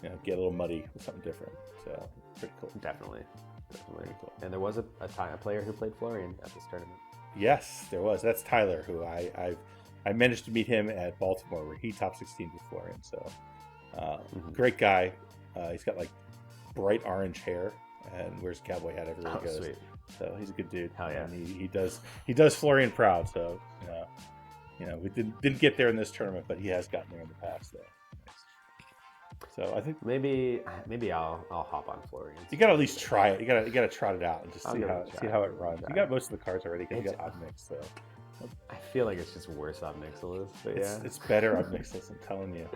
Speaker 2: You know, get a little muddy with something different. So pretty cool.
Speaker 3: Definitely cool. And there was a player who played Florian at this tournament.
Speaker 2: Yes, there was. That's Tyler, who I managed to meet him at Baltimore, where he top 16 with Florian. So great guy. He's got like bright orange hair and wears a cowboy hat everywhere he goes.
Speaker 3: Sweet.
Speaker 2: So he's a good dude.
Speaker 3: Hell yeah.
Speaker 2: And he does Florian proud. So you know we didn't get there in this tournament, but he has gotten there in the past. So I think
Speaker 3: maybe I'll hop on Florian.
Speaker 2: You gotta at least try it. You gotta trot it out and just see how it runs. You got most of the cards already because you got Obnix. So
Speaker 3: I feel like it's just worse Obnixilus, but
Speaker 2: it's better Obnixilus. I'm telling you.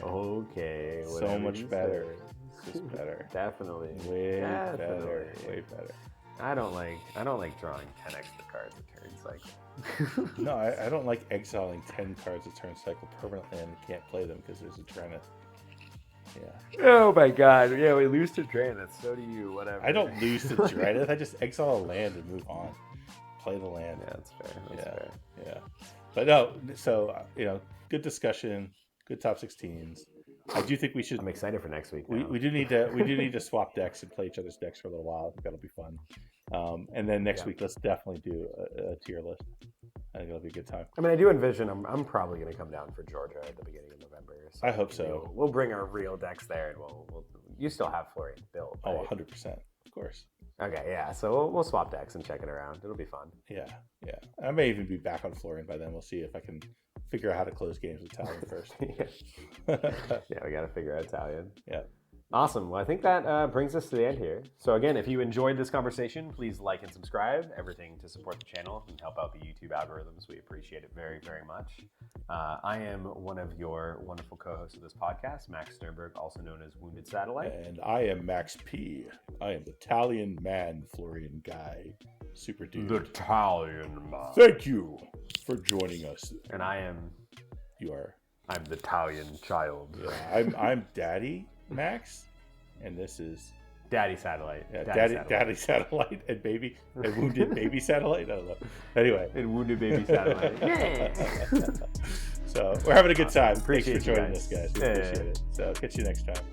Speaker 3: Okay.
Speaker 2: So much better. It's just better.
Speaker 3: Definitely.
Speaker 2: Way better.
Speaker 3: I don't like drawing 10 extra cards a turn cycle.
Speaker 2: No, I don't like exiling 10 cards a turn cycle permanently and can't play them because there's a Drannith. Yeah.
Speaker 3: Oh my god. Yeah, we lose to Drannith. So do you. Whatever.
Speaker 2: I don't lose to Drannith. I just exile a land and move on. Play the land.
Speaker 3: Yeah, that's fair. That's fair.
Speaker 2: Yeah. But no, so good discussion, good top 16s. I do think we should.
Speaker 3: I'm excited for next week.
Speaker 2: We do need to swap decks and play each other's decks for a little while. I think that'll be fun. And then next week, let's definitely do a tier list. I think it'll be a good time.
Speaker 3: I mean, I do envision I'm probably going to come down for Georgia at the beginning of November. So
Speaker 2: I hope so.
Speaker 3: We'll bring our real decks there, and you still have Florian built. Right?
Speaker 2: Oh, 100%, of course.
Speaker 3: Okay, yeah. So we'll swap decks and check it around. It'll be fun.
Speaker 2: Yeah. I may even be back on Florian by then. We'll see if I can figure out how to close games with Italian first.
Speaker 3: Yeah, we got to figure out Italian.
Speaker 2: Yeah.
Speaker 3: Awesome. Well, I think that brings us to the end here. So again, if you enjoyed this conversation, please like and subscribe. Everything to support the channel and help out the YouTube algorithms. We appreciate it very, very much. I am one of your wonderful co-hosts of this podcast, Max Sternberg, also known as Wounded Satellite.
Speaker 2: And I am Max P. I am the Italian man, Florian guy, super dude.
Speaker 3: The Italian man.
Speaker 2: Thank you for joining us.
Speaker 3: And I'm the Italian child.
Speaker 2: Yeah, I'm Daddy Max, and this is
Speaker 3: Daddy Satellite.
Speaker 2: Yeah, Daddy Satellite and baby and Wounded Baby Satellite. I don't know. Anyway,
Speaker 3: and Wounded Baby Satellite.
Speaker 2: So we're having a good time.
Speaker 3: Appreciate
Speaker 2: Thanks for joining us, guys. We appreciate it. So catch you next time.